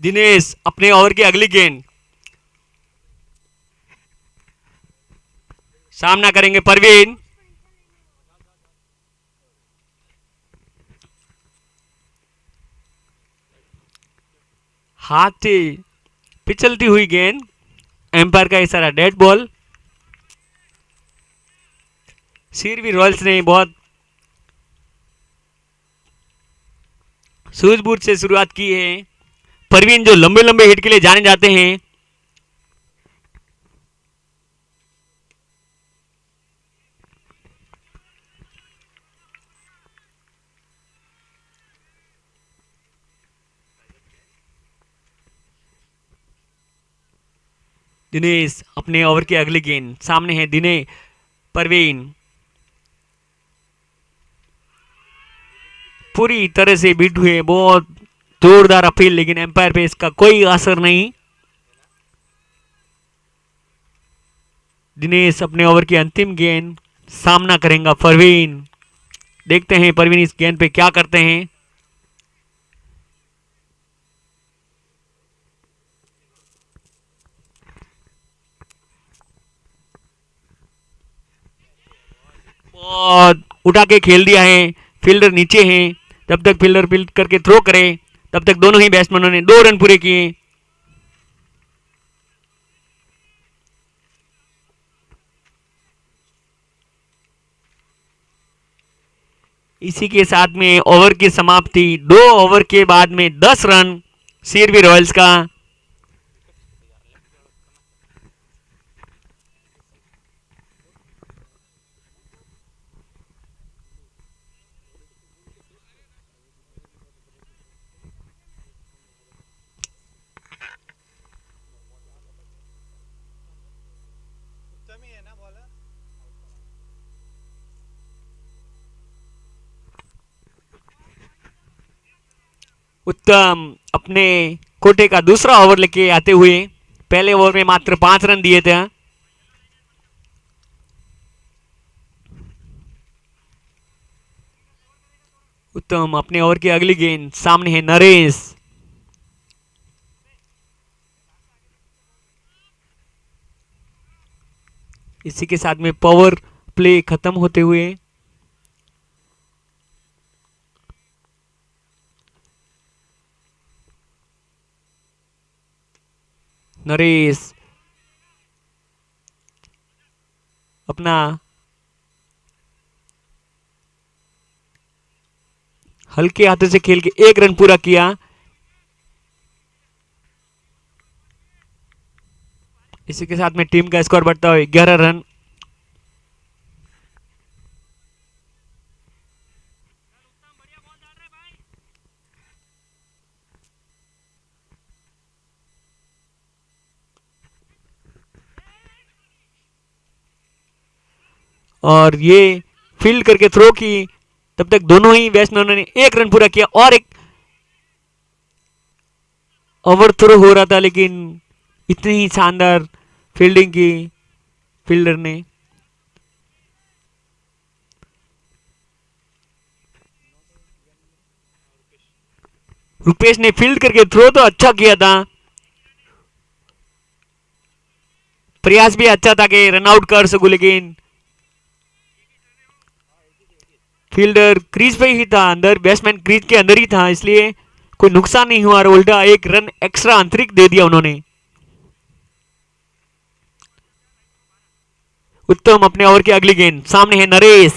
दिनेश अपने ओवर की अगली गेंद सामना करेंगे परवीन। हाथ से पिछलती हुई गेंद, एम्पायर का इशारा डेड बॉल। सीरवी रॉयल्स ने बहुत सूझबूझ से शुरुआत की है। परवीन जो लंबे लंबे हिट के लिए जाने जाते हैं, दिनेश अपने ओवर की अगली गेंद सामने है दिनेश। परवीन पूरी तरह से बीट हुए, बहुत जोरदार अपील, लेकिन एम्पायर पे इसका कोई असर नहीं। दिनेश अपने ओवर की अंतिम गेंद सामना करेगा परवीन। देखते हैं परवीन इस गेंद पे क्या करते हैं। बहुत उठा के खेल दिया है, फील्डर नीचे हैं। जब तक फील्डर फील्ड करके थ्रो करे तब तक दोनों ही बैट्समैनों ने 2 रन पूरे किए। इसी के साथ में ओवर की समाप्ति। 2 ओवर के बाद में 10 रन सीरवी रॉयल्स का। उत्तम ही है ना बॉलर। उत्तम अपने कोटे का दूसरा ओवर लेके आते हुए पहले ओवर में मात्र 5 रन दिए थे। उत्तम अपने ओवर की अगली गेंद सामने है नरेश। इसी के साथ में पावर प्ले खत्म होते हुए नरेश अपना हल्के हाथों से खेल के 1 रन पूरा किया। इसी के साथ में टीम का स्कोर बढ़ता हुआ 11 रन। और ये फील्ड करके थ्रो की, तब तक दोनों ही बैट्समैनों ने 1 रन पूरा किया और एक ओवर थ्रो हो रहा था, लेकिन इतनी ही शानदार फील्डिंग की फील्डर ने। रुपेश ने फील्ड करके थ्रो तो अच्छा किया था, प्रयास भी अच्छा था कि रन आउट कर सकूं, लेकिन फील्डर क्रीज पे ही था, अंदर बैट्समैन क्रीज के अंदर ही था, इसलिए कोई नुकसान नहीं हुआ और उल्टा 1 रन एक्स्ट्रा आंतरिक दे दिया उन्होंने। उत्तम अपने ओवर की अगली गेंद सामने है नरेश।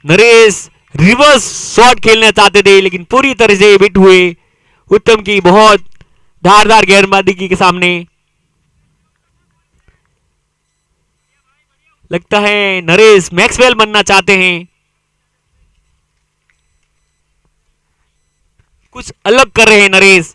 नरेश रिवर्स शॉट खेलना चाहते थे, लेकिन पूरी तरह से बिट हुए उत्तम की बहुत धारदार गेंदबाजी के सामने। लगता है नरेश मैक्सवेल बनना चाहते हैं, कुछ अलग कर रहे हैं नरेश।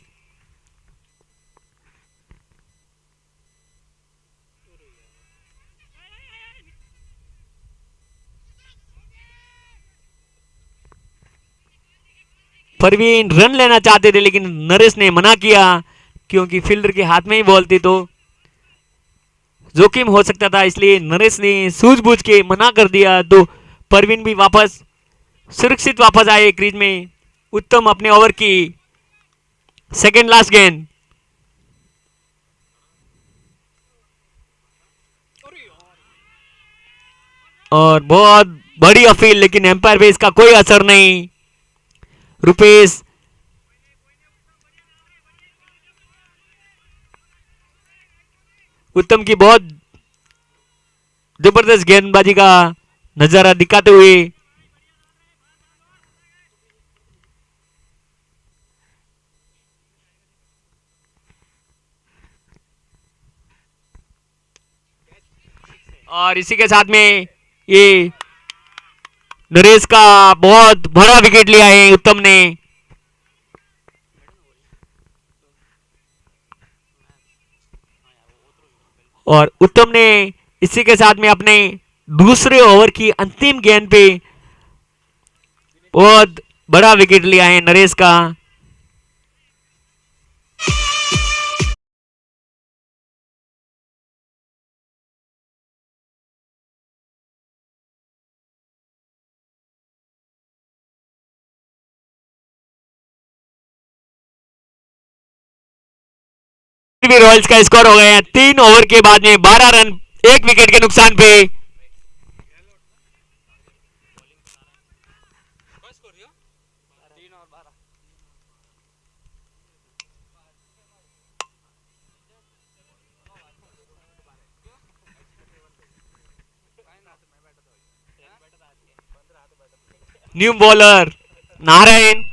परवीन रन लेना चाहते थे, लेकिन नरेश ने मना किया, क्योंकि फील्डर के हाथ में ही बॉल थी तो जोखिम हो सकता था, इसलिए नरेश ने सूझबूझ के मना कर दिया। तो परवीन भी वापस सुरक्षित वापस आए क्रीज में। उत्तम अपने ओवर की सेकेंड लास्ट गेंद, और बहुत बड़ी अपील, लेकिन एम्पायर पे इसका कोई असर नहीं। रुपेश उत्तम की बहुत जबरदस्त गेंदबाजी का नजारा दिखाते हुए और इसी के साथ में ये नरेश का बहुत बड़ा विकेट लिया है उत्तम ने। और उत्तम ने इसी के साथ में अपने दूसरे ओवर की अंतिम गेंद पे बहुत बड़ा विकेट लिया है नरेश का। रॉयल्स का स्कोर हो गया है 3 ओवर के बाद में 12 रन 1 विकेट के नुकसान पे। न्यू बॉलर नारायण,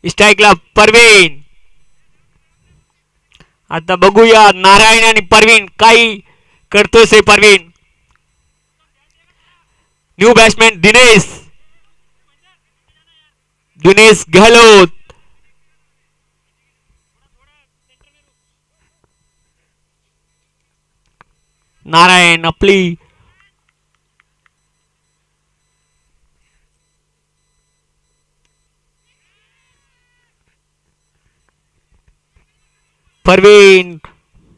स्ट्राइकला परवीन। आता बघूया नारायण आणि परवीन काय करतोय से परवीन। New batsman Dinesh, Dinesh Gehlot. नारायण आपली परवीन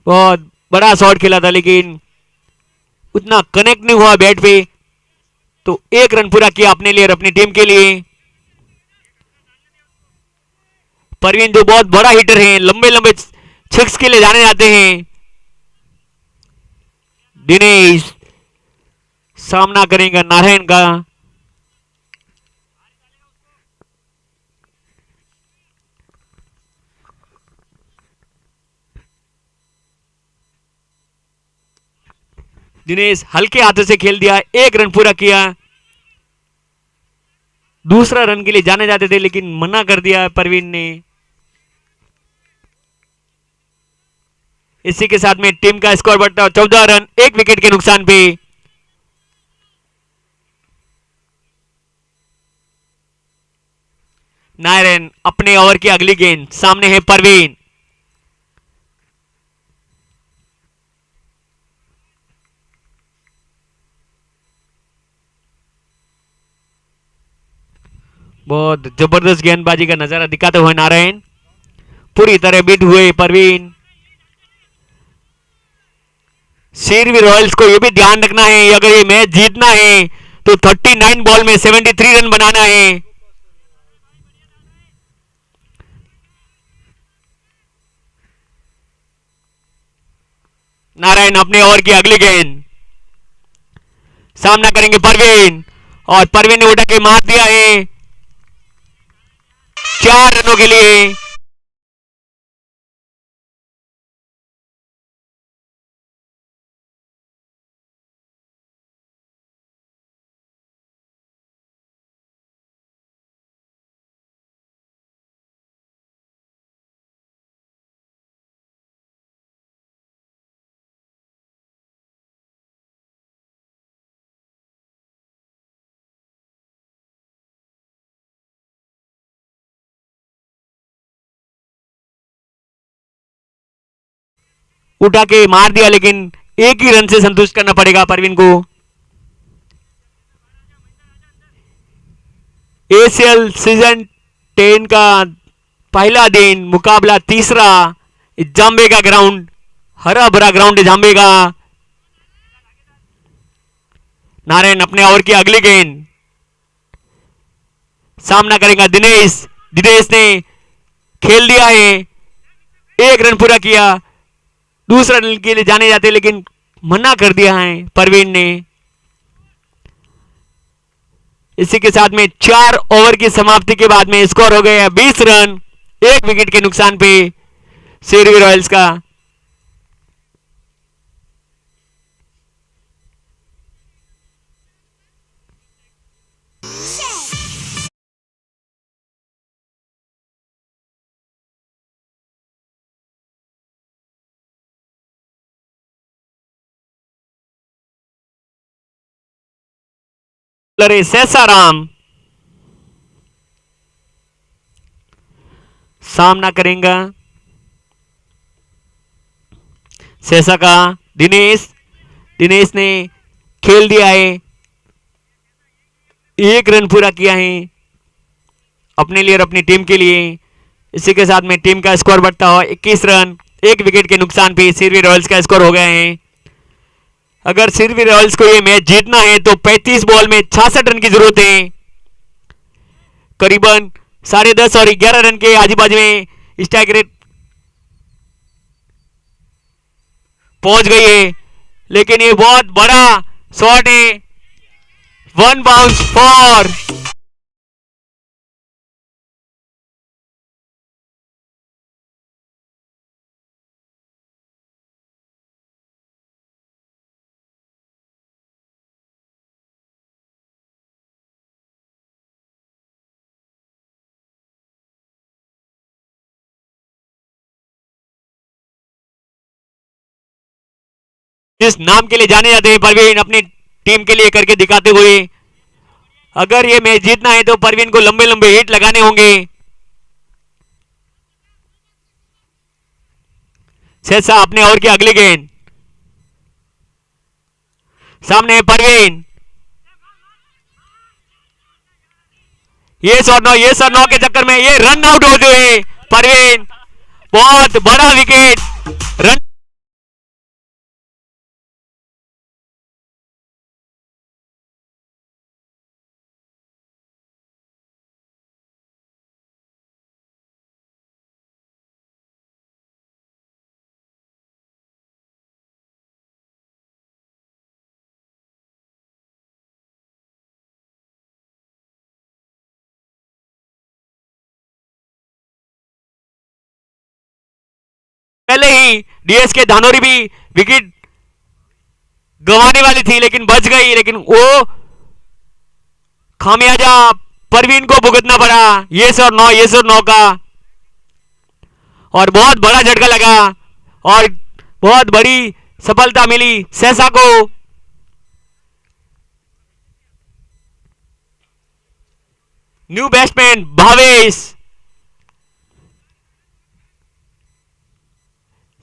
बहुत बड़ा शॉट खेला था लेकिन उतना कनेक्ट नहीं हुआ बैट पे, तो 1 रन पूरा किया अपने लिए और अपनी टीम के लिए। परवीन जो बहुत बड़ा हिटर हैं, लंबे लंबे छक्स के लिए जाने जाते हैं। दिनेश सामना करेंगे नारायण का। दिनेश हल्के हाथों से खेल दिया, 1 रन पूरा किया। दूसरा रन के लिए जाने जाते थे लेकिन मना कर दिया परवीन ने। इसी के साथ में टीम का स्कोर बढ़ता है 14 रन 1 विकेट के नुकसान पे। नारायण अपने ओवर की अगली गेंद, सामने है परवीन। बहुत जबरदस्त गेंदबाजी का नजारा दिखाते हुए नारायण, पूरी तरह बीट हुए परवीन। सीरवी रॉयल्स को यह भी ध्यान रखना है, अगर ये मैच जीतना है तो 39 बॉल में 73 रन बनाना है। नारायण अपने ओवर की अगली गेंद, सामना करेंगे परवीन, और परवीन ने उठा के मार दिया है 4 रनों के लिए। उठा के मार दिया लेकिन 1 ही रन से संतुष्ट करना पड़ेगा परवीन को। एसीएल सीजन 10 का पहला दिन, मुकाबला तीसरा, जाम्बे का ग्राउंड, हरा भरा ग्राउंड है जाम्बे का। नारायण अपने ओवर की अगली गेंद, सामना करेगा दिनेश। दिनेश ने खेल दिया है, एक रन पूरा किया, दूसरा रन के लिए जाने जाते लेकिन मना कर दिया है परवीन ने। इसी के साथ में 4 ओवर की समाप्ति के बाद में स्कोर हो गया 20 रन, 1 विकेट के नुकसान पे सिरवी रॉयल्स का। सेसाराम सामना करेंगे सेसा का। दिनेश, दिनेश ने खेल दिया है, 1 रन पूरा किया है अपने लिए और अपनी टीम के लिए। इसी के साथ में टीम का स्कोर बढ़ता हुआ 21 रन, 1 विकेट के नुकसान पे सिरवी रॉयल्स का स्कोर हो गया है। अगर सिरवी रॉयल्स को ये मैच जीतना है तो 35 बॉल में 66 रन की जरूरत है। करीबन 10.5 और 11 रन के आजू बाजू में स्ट्राइक रेट पहुंच गई है, लेकिन ये बहुत बड़ा शॉट है। 1 बाउंस 4। जिस नाम के लिए जाने जाते हैं परवीन, अपनी टीम के लिए करके दिखाते हुए, अगर ये मैच जीतना है तो परवीन को लंबे लंबे हिट लगाने होंगे। शेषा अपने ओवर की अगली गेंद, सामने परवीन, ये सौ नौ के चक्कर में ये रन आउट होते हुए परवीन, बहुत बड़ा विकेट। रन पहले ही डीएस के धानोरी भी विकेट गंवाने वाली थी लेकिन बच गई, लेकिन वो खामियाजा परवीन को भुगतना पड़ा। ये और नौ का, और बहुत बड़ा झटका लगा और बहुत बड़ी सफलता मिली सेसा को। न्यू बैट्समैन भावेश,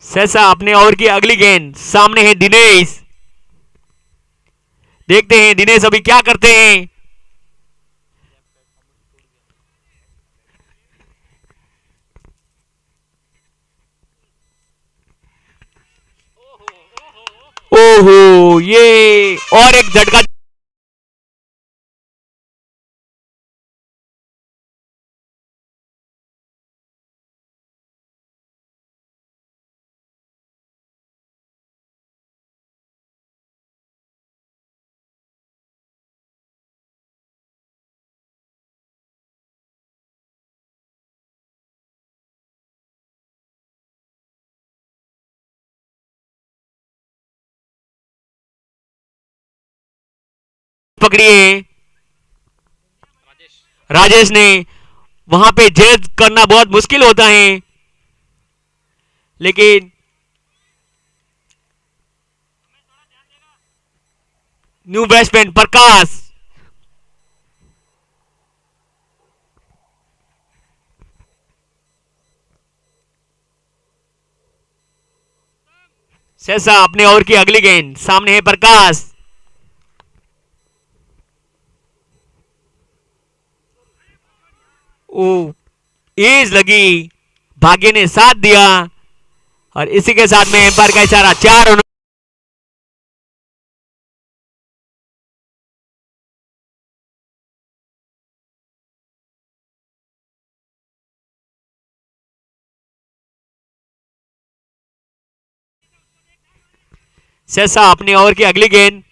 सेसा अपने ओवर की अगली गेंद, सामने है दिनेश। देखते हैं दिनेश अभी क्या करते हैं। ओहो, ये और एक झटका। पकड़िए राजेश ने, वहां पे जज करना बहुत मुश्किल होता है, लेकिन न्यू बैट्समैन प्रकाश, सेसा अपने ओवर की अगली गेंद, सामने है प्रकाश। ओ, एज लगी, भाग्य ने साथ दिया और इसी के साथ में एम्पायर का इशारा 4 सहसा अपनी ओवर की अगली गेंद,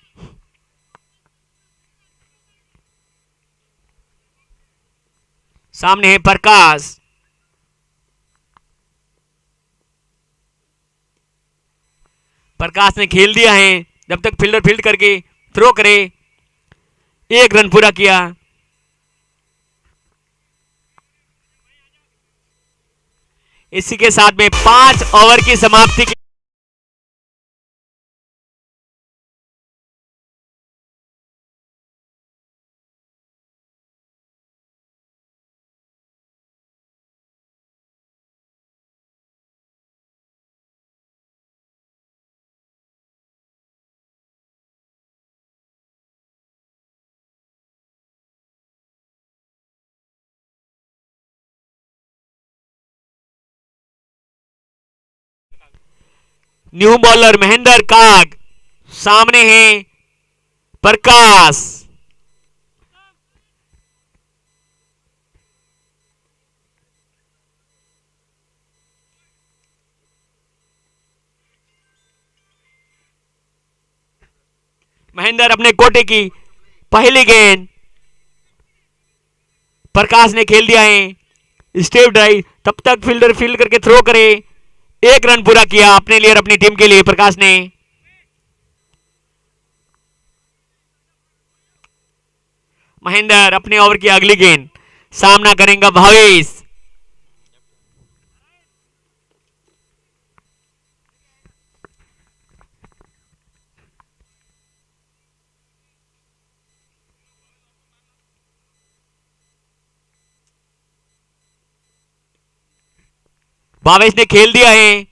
सामने है प्रकाश। प्रकाश ने खेल दिया है, जब तक फील्डर फील्ड करके थ्रो करे। एक रन पूरा किया। इसी के साथ में 5 ओवर की समाप्ति की न्यू बॉलर महेंद्र काग, सामने है प्रकाश। महेंद्र अपने कोटे की पहली गेंद, प्रकाश ने खेल दिया है स्टेप ड्राइव, तब तक फील्डर फील्ड करके थ्रो करे। एक रन पूरा किया अपने लिए और अपनी टीम के लिए प्रकाश ने। महेंद्र अपने ओवर की अगली गेंद, सामना करेंगे भावेश। भावेश ने खेल दिया है,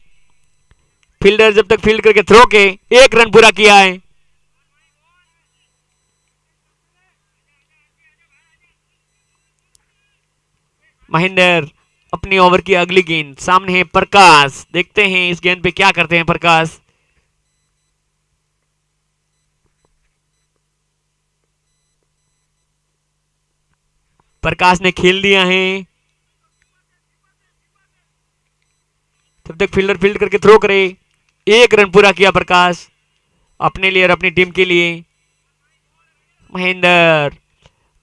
फील्डर जब तक फील्ड करके थ्रो के एक रन पूरा किया है। महेंद्र अपनी ओवर की अगली गेंद, सामने है प्रकाश। देखते हैं इस गेंद पे क्या करते हैं प्रकाश। प्रकाश ने खेल दिया है, तब तक फील्डर फील्ड करके थ्रो करे। एक रन पूरा किया प्रकाश अपने लिए और अपनी टीम के लिए। महेंद्र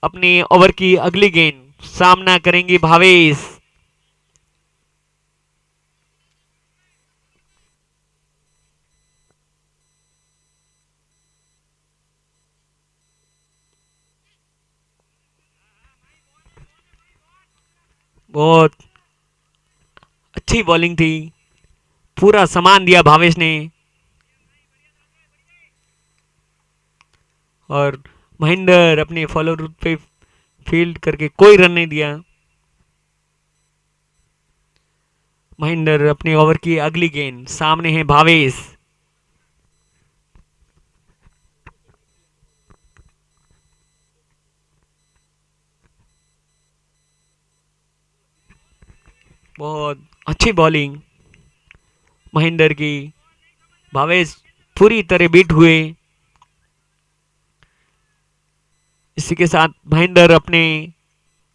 अपनी ओवर की अगली गेंद, सामना करेंगे भावेश। बहुत अच्छी बॉलिंग थी, पूरा सामान दिया भावेश ने, और महेंद्र अपने फॉलो रूट पे फील्ड करके कोई रन नहीं दिया। महेंद्र अपनी ओवर की अगली गेंद, सामने है भावेश। बहुत अच्छी बॉलिंग महेंद्र की, भावेश पूरी तरह बीट हुए। इसी के साथ महेंद्र अपने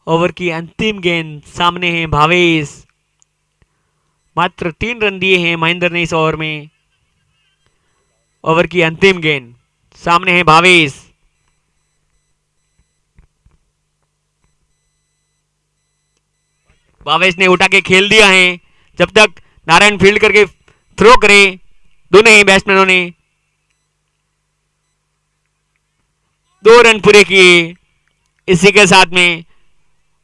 ओवर की अंतिम गेंद, सामने है भावेश। मात्र 3 रन दिए हैं महेंद्र ने इस ओवर में। ओवर की अंतिम गेंद, सामने है भावेश। भावेश ने उठा के खेल दिया है, जब तक नारायण फील्ड करके थ्रो करे। दोनों ही बैट्समैनों ने 2 रन पूरे किए। इसी के साथ में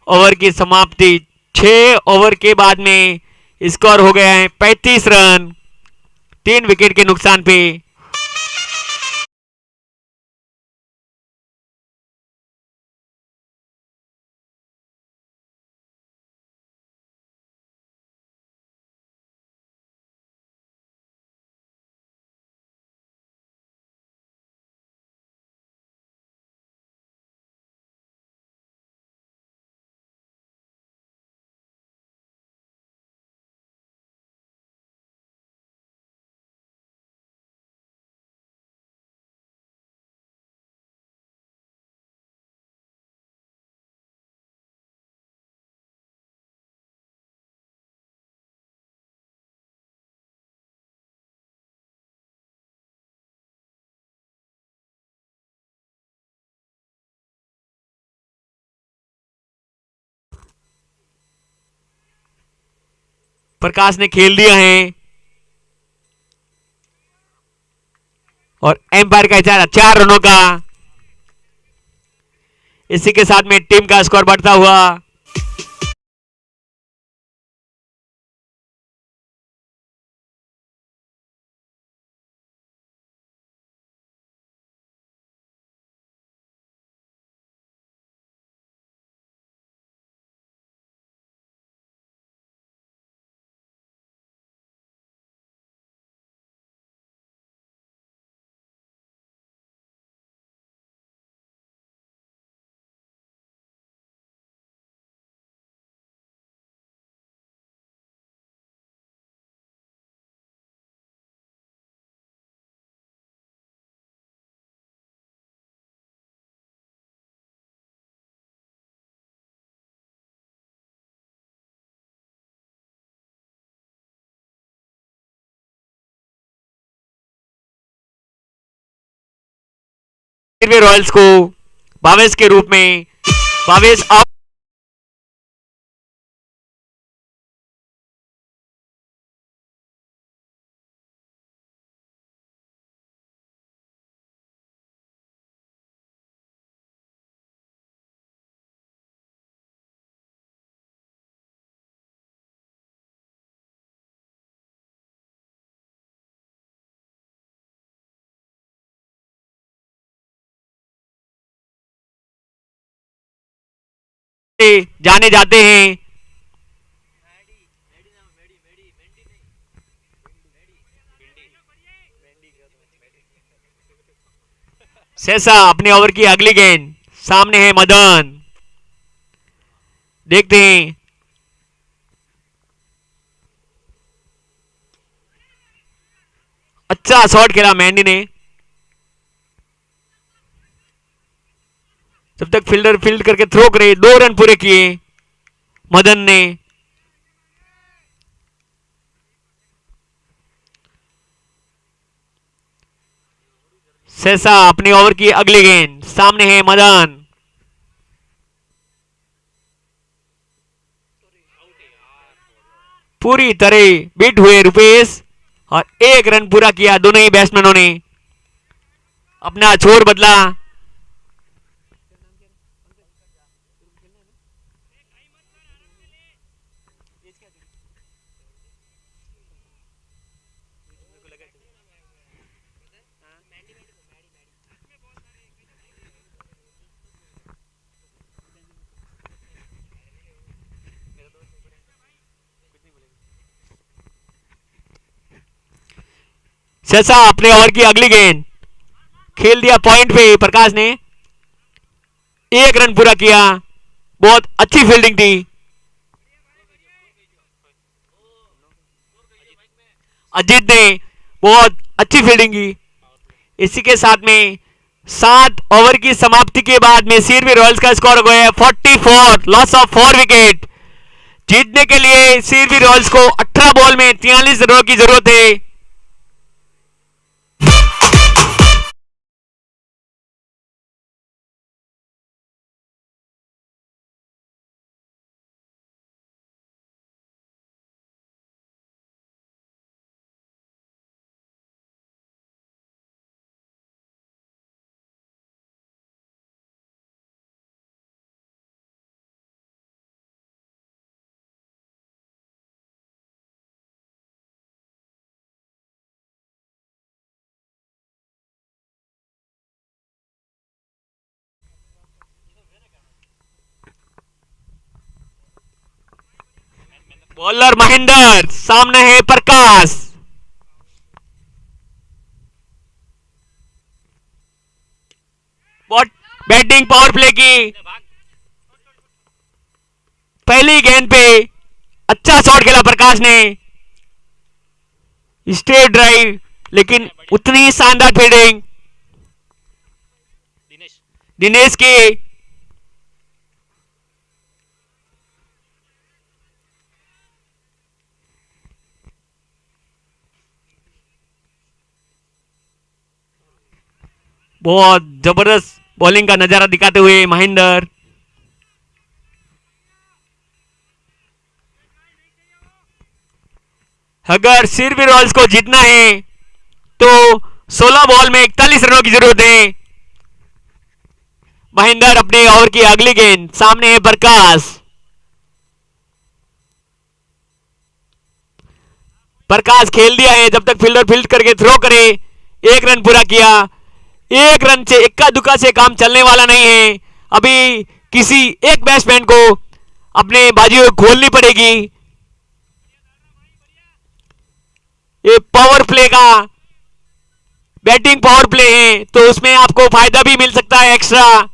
ओवर की समाप्ति। 6 ओवर के बाद में स्कोर हो गया है 35 रन, 3 विकेट के नुकसान पे। प्रकाश ने खेल दिया है और एम्पायर का इशारा 4 रनों का। इसी के साथ में टीम का स्कोर बढ़ता हुआ। रॉयल्स को भावेश के रूप में भावेश आउट। जाने जाते हैं। शेषा अपने ओवर की अगली गेंद, सामने है मदन, देखते हैं। अच्छा शॉट खेला मेंडी ने, जब तक फील्डर फील्ड करके थ्रो करे। 2 रन पूरे किए मदन ने। शेषा अपने ओवर की अगली गेंद, सामने है मदन, पूरी तरह बीट हुए रुपेश और 1 रन पूरा किया दोनों ही बैट्समैनों ने। अपना छोर बदला। शेषा अपने ओवर की अगली गेंद खेल दिया पॉइंट पे प्रकाश ने। 1 रन पूरा किया, बहुत अच्छी फील्डिंग थी। अजीत ने बहुत अच्छी फील्डिंग की। इसी के साथ में 7 ओवर की समाप्ति के बाद में सीरवी रॉयल्स का स्कोर हो गया 44, लॉस ऑफ 4 विकेट। जीतने के लिए सीरवी रॉयल्स को 18 बॉल में 43 रनों की जरूरत है। बॉलर महेंद्र, सामने है प्रकाश। बैटिंग पावर प्ले की पहली गेंद पे अच्छा शॉट खेला प्रकाश ने, स्ट्रेट ड्राइव, लेकिन उतनी ही शानदार फील्डिंग दिनेश की। बहुत जबरदस्त बॉलिंग का नजारा दिखाते हुए महेंद्र। अगर सिरवी रॉयल्स को जीतना है तो 16 बॉल में 41 रनों की जरूरत है। महेंद्र अपने ओवर की अगली गेंद, सामने है प्रकाश। प्रकाश खेल दिया है, जब तक फील्डर फील्ड करके थ्रो करे। एक रन पूरा किया। एक रन से, इक्का दुक्का से काम चलने वाला नहीं है। अभी किसी एक बैट्समैन को अपने बाजी खोलनी पड़ेगी। ये पावर प्ले का बैटिंग पावर प्ले है, तो उसमें आपको फायदा भी मिल सकता है एक्स्ट्रा।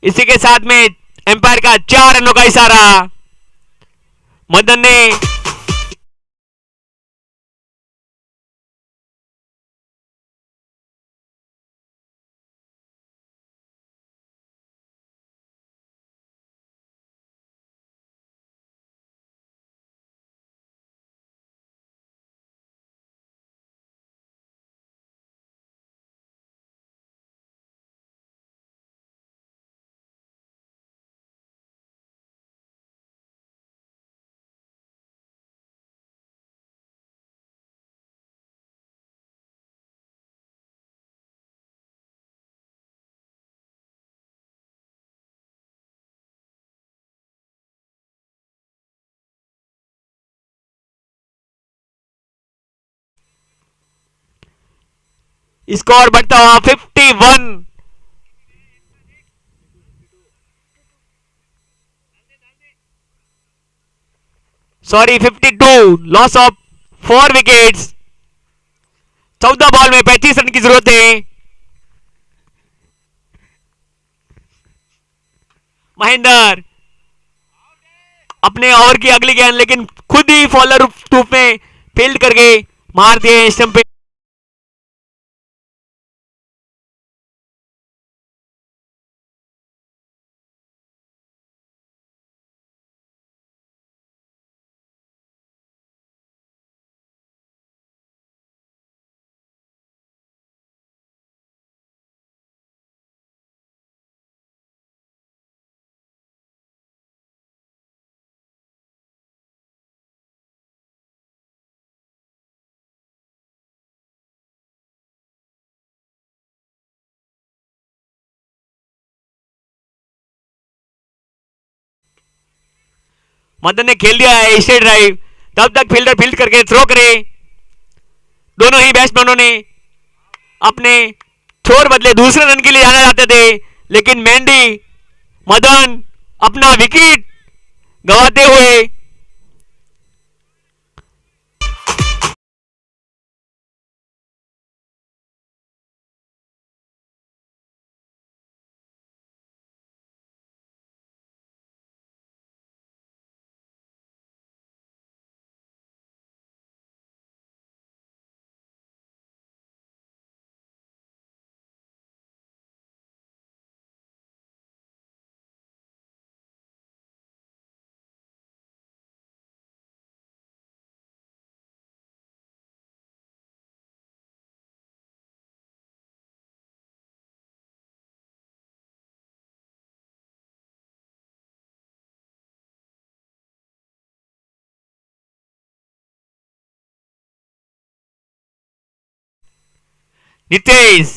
इसी के साथ में एम्पायर का 4 रनों का इशारा। मदन ने स्कोर बढ़ता हुआ 51। Sorry 52। Loss of 4 wickets. 14 ball में 35 रन की जरूरत है। महेंद्र अपने ओवर की अगली गेंद, लेकिन खुद ही फॉलोअर टूप में फील्ड करके मार दिए स्टंप पे। मदन ने खेल दिया है स्ट्रेट ड्राइव, तब तक फील्डर फील्ड करके थ्रो करे। दोनों ही बैट्समैनों ने अपने थ्रो बदले दूसरे रन के लिए जाना चाहते थे, लेकिन मेंडी मदन अपना विकेट गंवाते हुए नितेश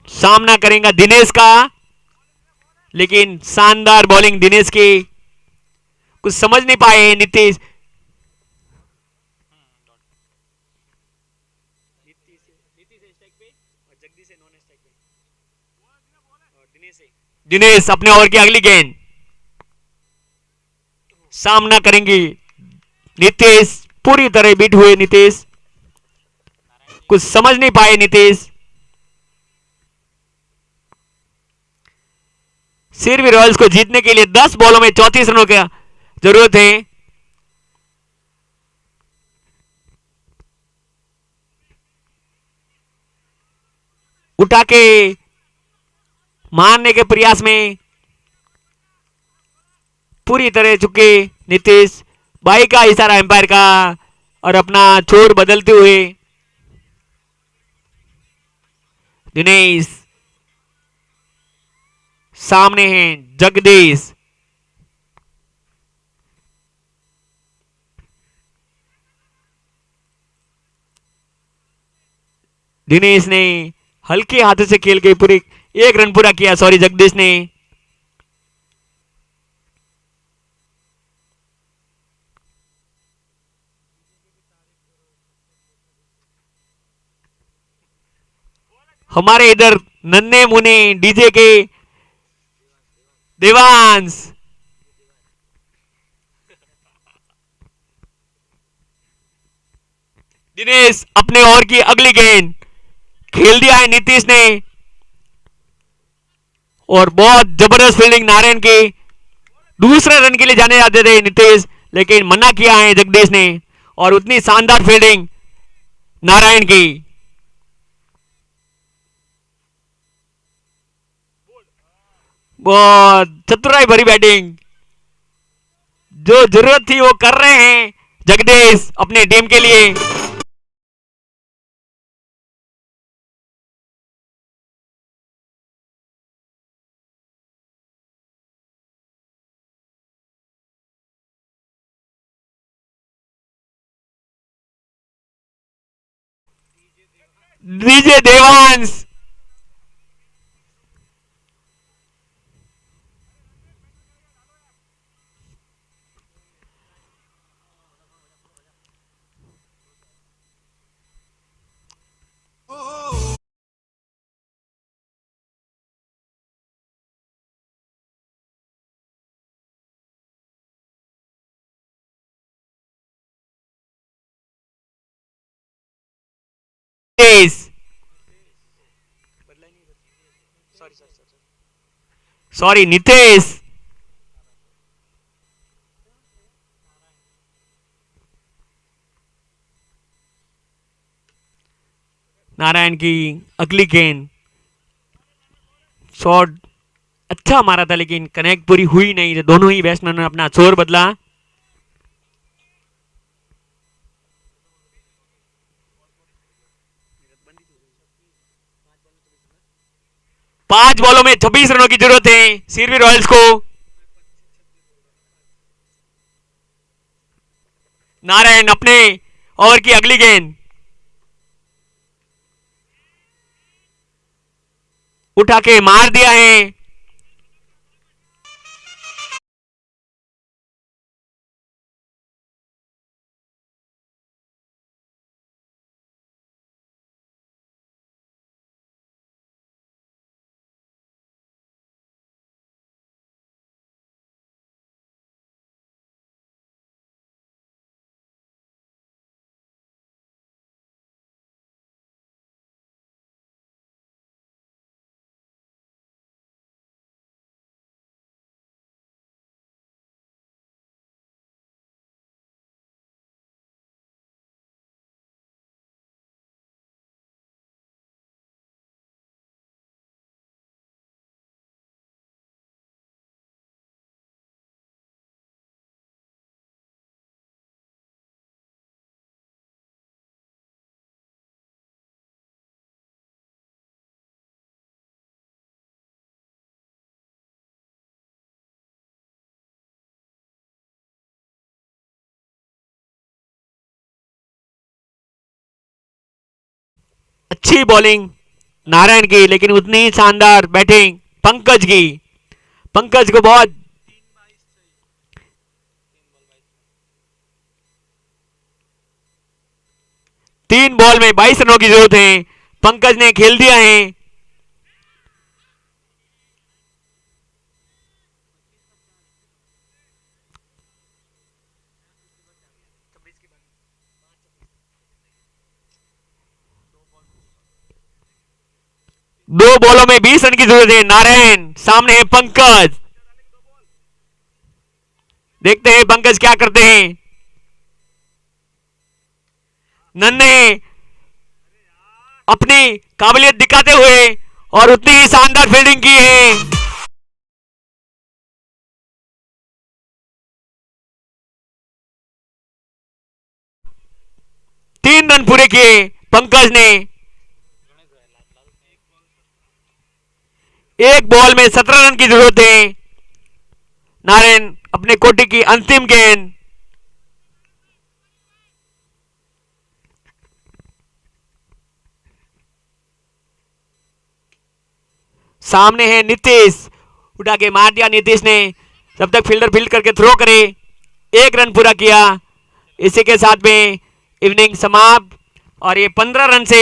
सामना करेगा दिनेश का, लेकिन शानदार बॉलिंग दिनेश की, कुछ समझ नहीं पाए नीतीश। दिनेश अपने ओवर की अगली गेंद, सामना करेंगे नीतीश। पूरी तरह बीट हुए नीतीश, कुछ समझ नहीं पाए नीतीश। सिरवी रॉयल्स को जीतने के लिए 10 बॉलों में 34 रनों की जरूरत है। उठा के मारने के प्रयास में पूरी तरह चुके नीतीश। बाई का इशारा एम्पायर का और अपना छोर बदलते हुए दिनेश, सामने हैं जगदीश। दिनेश ने हल्के हाथों से खेल के पूरी 1 रन पूरा किया। सॉरी, जगदीश ने। हमारे इधर नन्हे मुने डीजे के देवांश, दिनेश अपने ओवर की अगली गेंद खेल दिया है नीतीश ने और बहुत जबरदस्त फील्डिंग नारायण की। दूसरे रन के लिए जाने जाते थे नीतीश, लेकिन मना किया है जगदीश ने और उतनी शानदार फील्डिंग नारायण की। बहुत चतुराई भरी बैटिंग, जो जरूरत थी वो कर रहे हैं जगदीश अपने टीम के लिए। डीजे देवांश, सॉरी नितेश, नारायण की अगली गेंद, शॉट अच्छा मारा था लेकिन कनेक्ट पूरी हुई नहीं। दोनों ही बैट्समैन ने अपना छोर बदला। पांच बॉलों में 26 रनों की जरूरत है सीरवी रॉयल्स को। नारायण अपने ओवर की अगली गेंद उठा के मार दिया है। अच्छी बॉलिंग नारायण की, लेकिन उतनी ही शानदार बैटिंग पंकज की। पंकज को बहुत 3 बॉल में 22 रनों की जरूरत है। पंकज ने खेल दिया है। दो बॉलों में 20 रन की जरूरत है। नारायण, सामने है पंकज। देखते हैं पंकज क्या करते हैं। नन्हे अपनी काबिलियत दिखाते हुए और उतनी ही शानदार फील्डिंग की है। 3 रन पूरे किए पंकज ने। एक बॉल में 17 रन की जरूरत है। नारायण अपने कोटि की अंतिम गेंद, सामने है नीतीश, उठा के मार दिया नीतीश ने। जब तक फील्डर फील्ड करके थ्रो करे, 1 रन पूरा किया। इसी के साथ में इवनिंग समाप्त और ये 15 रन से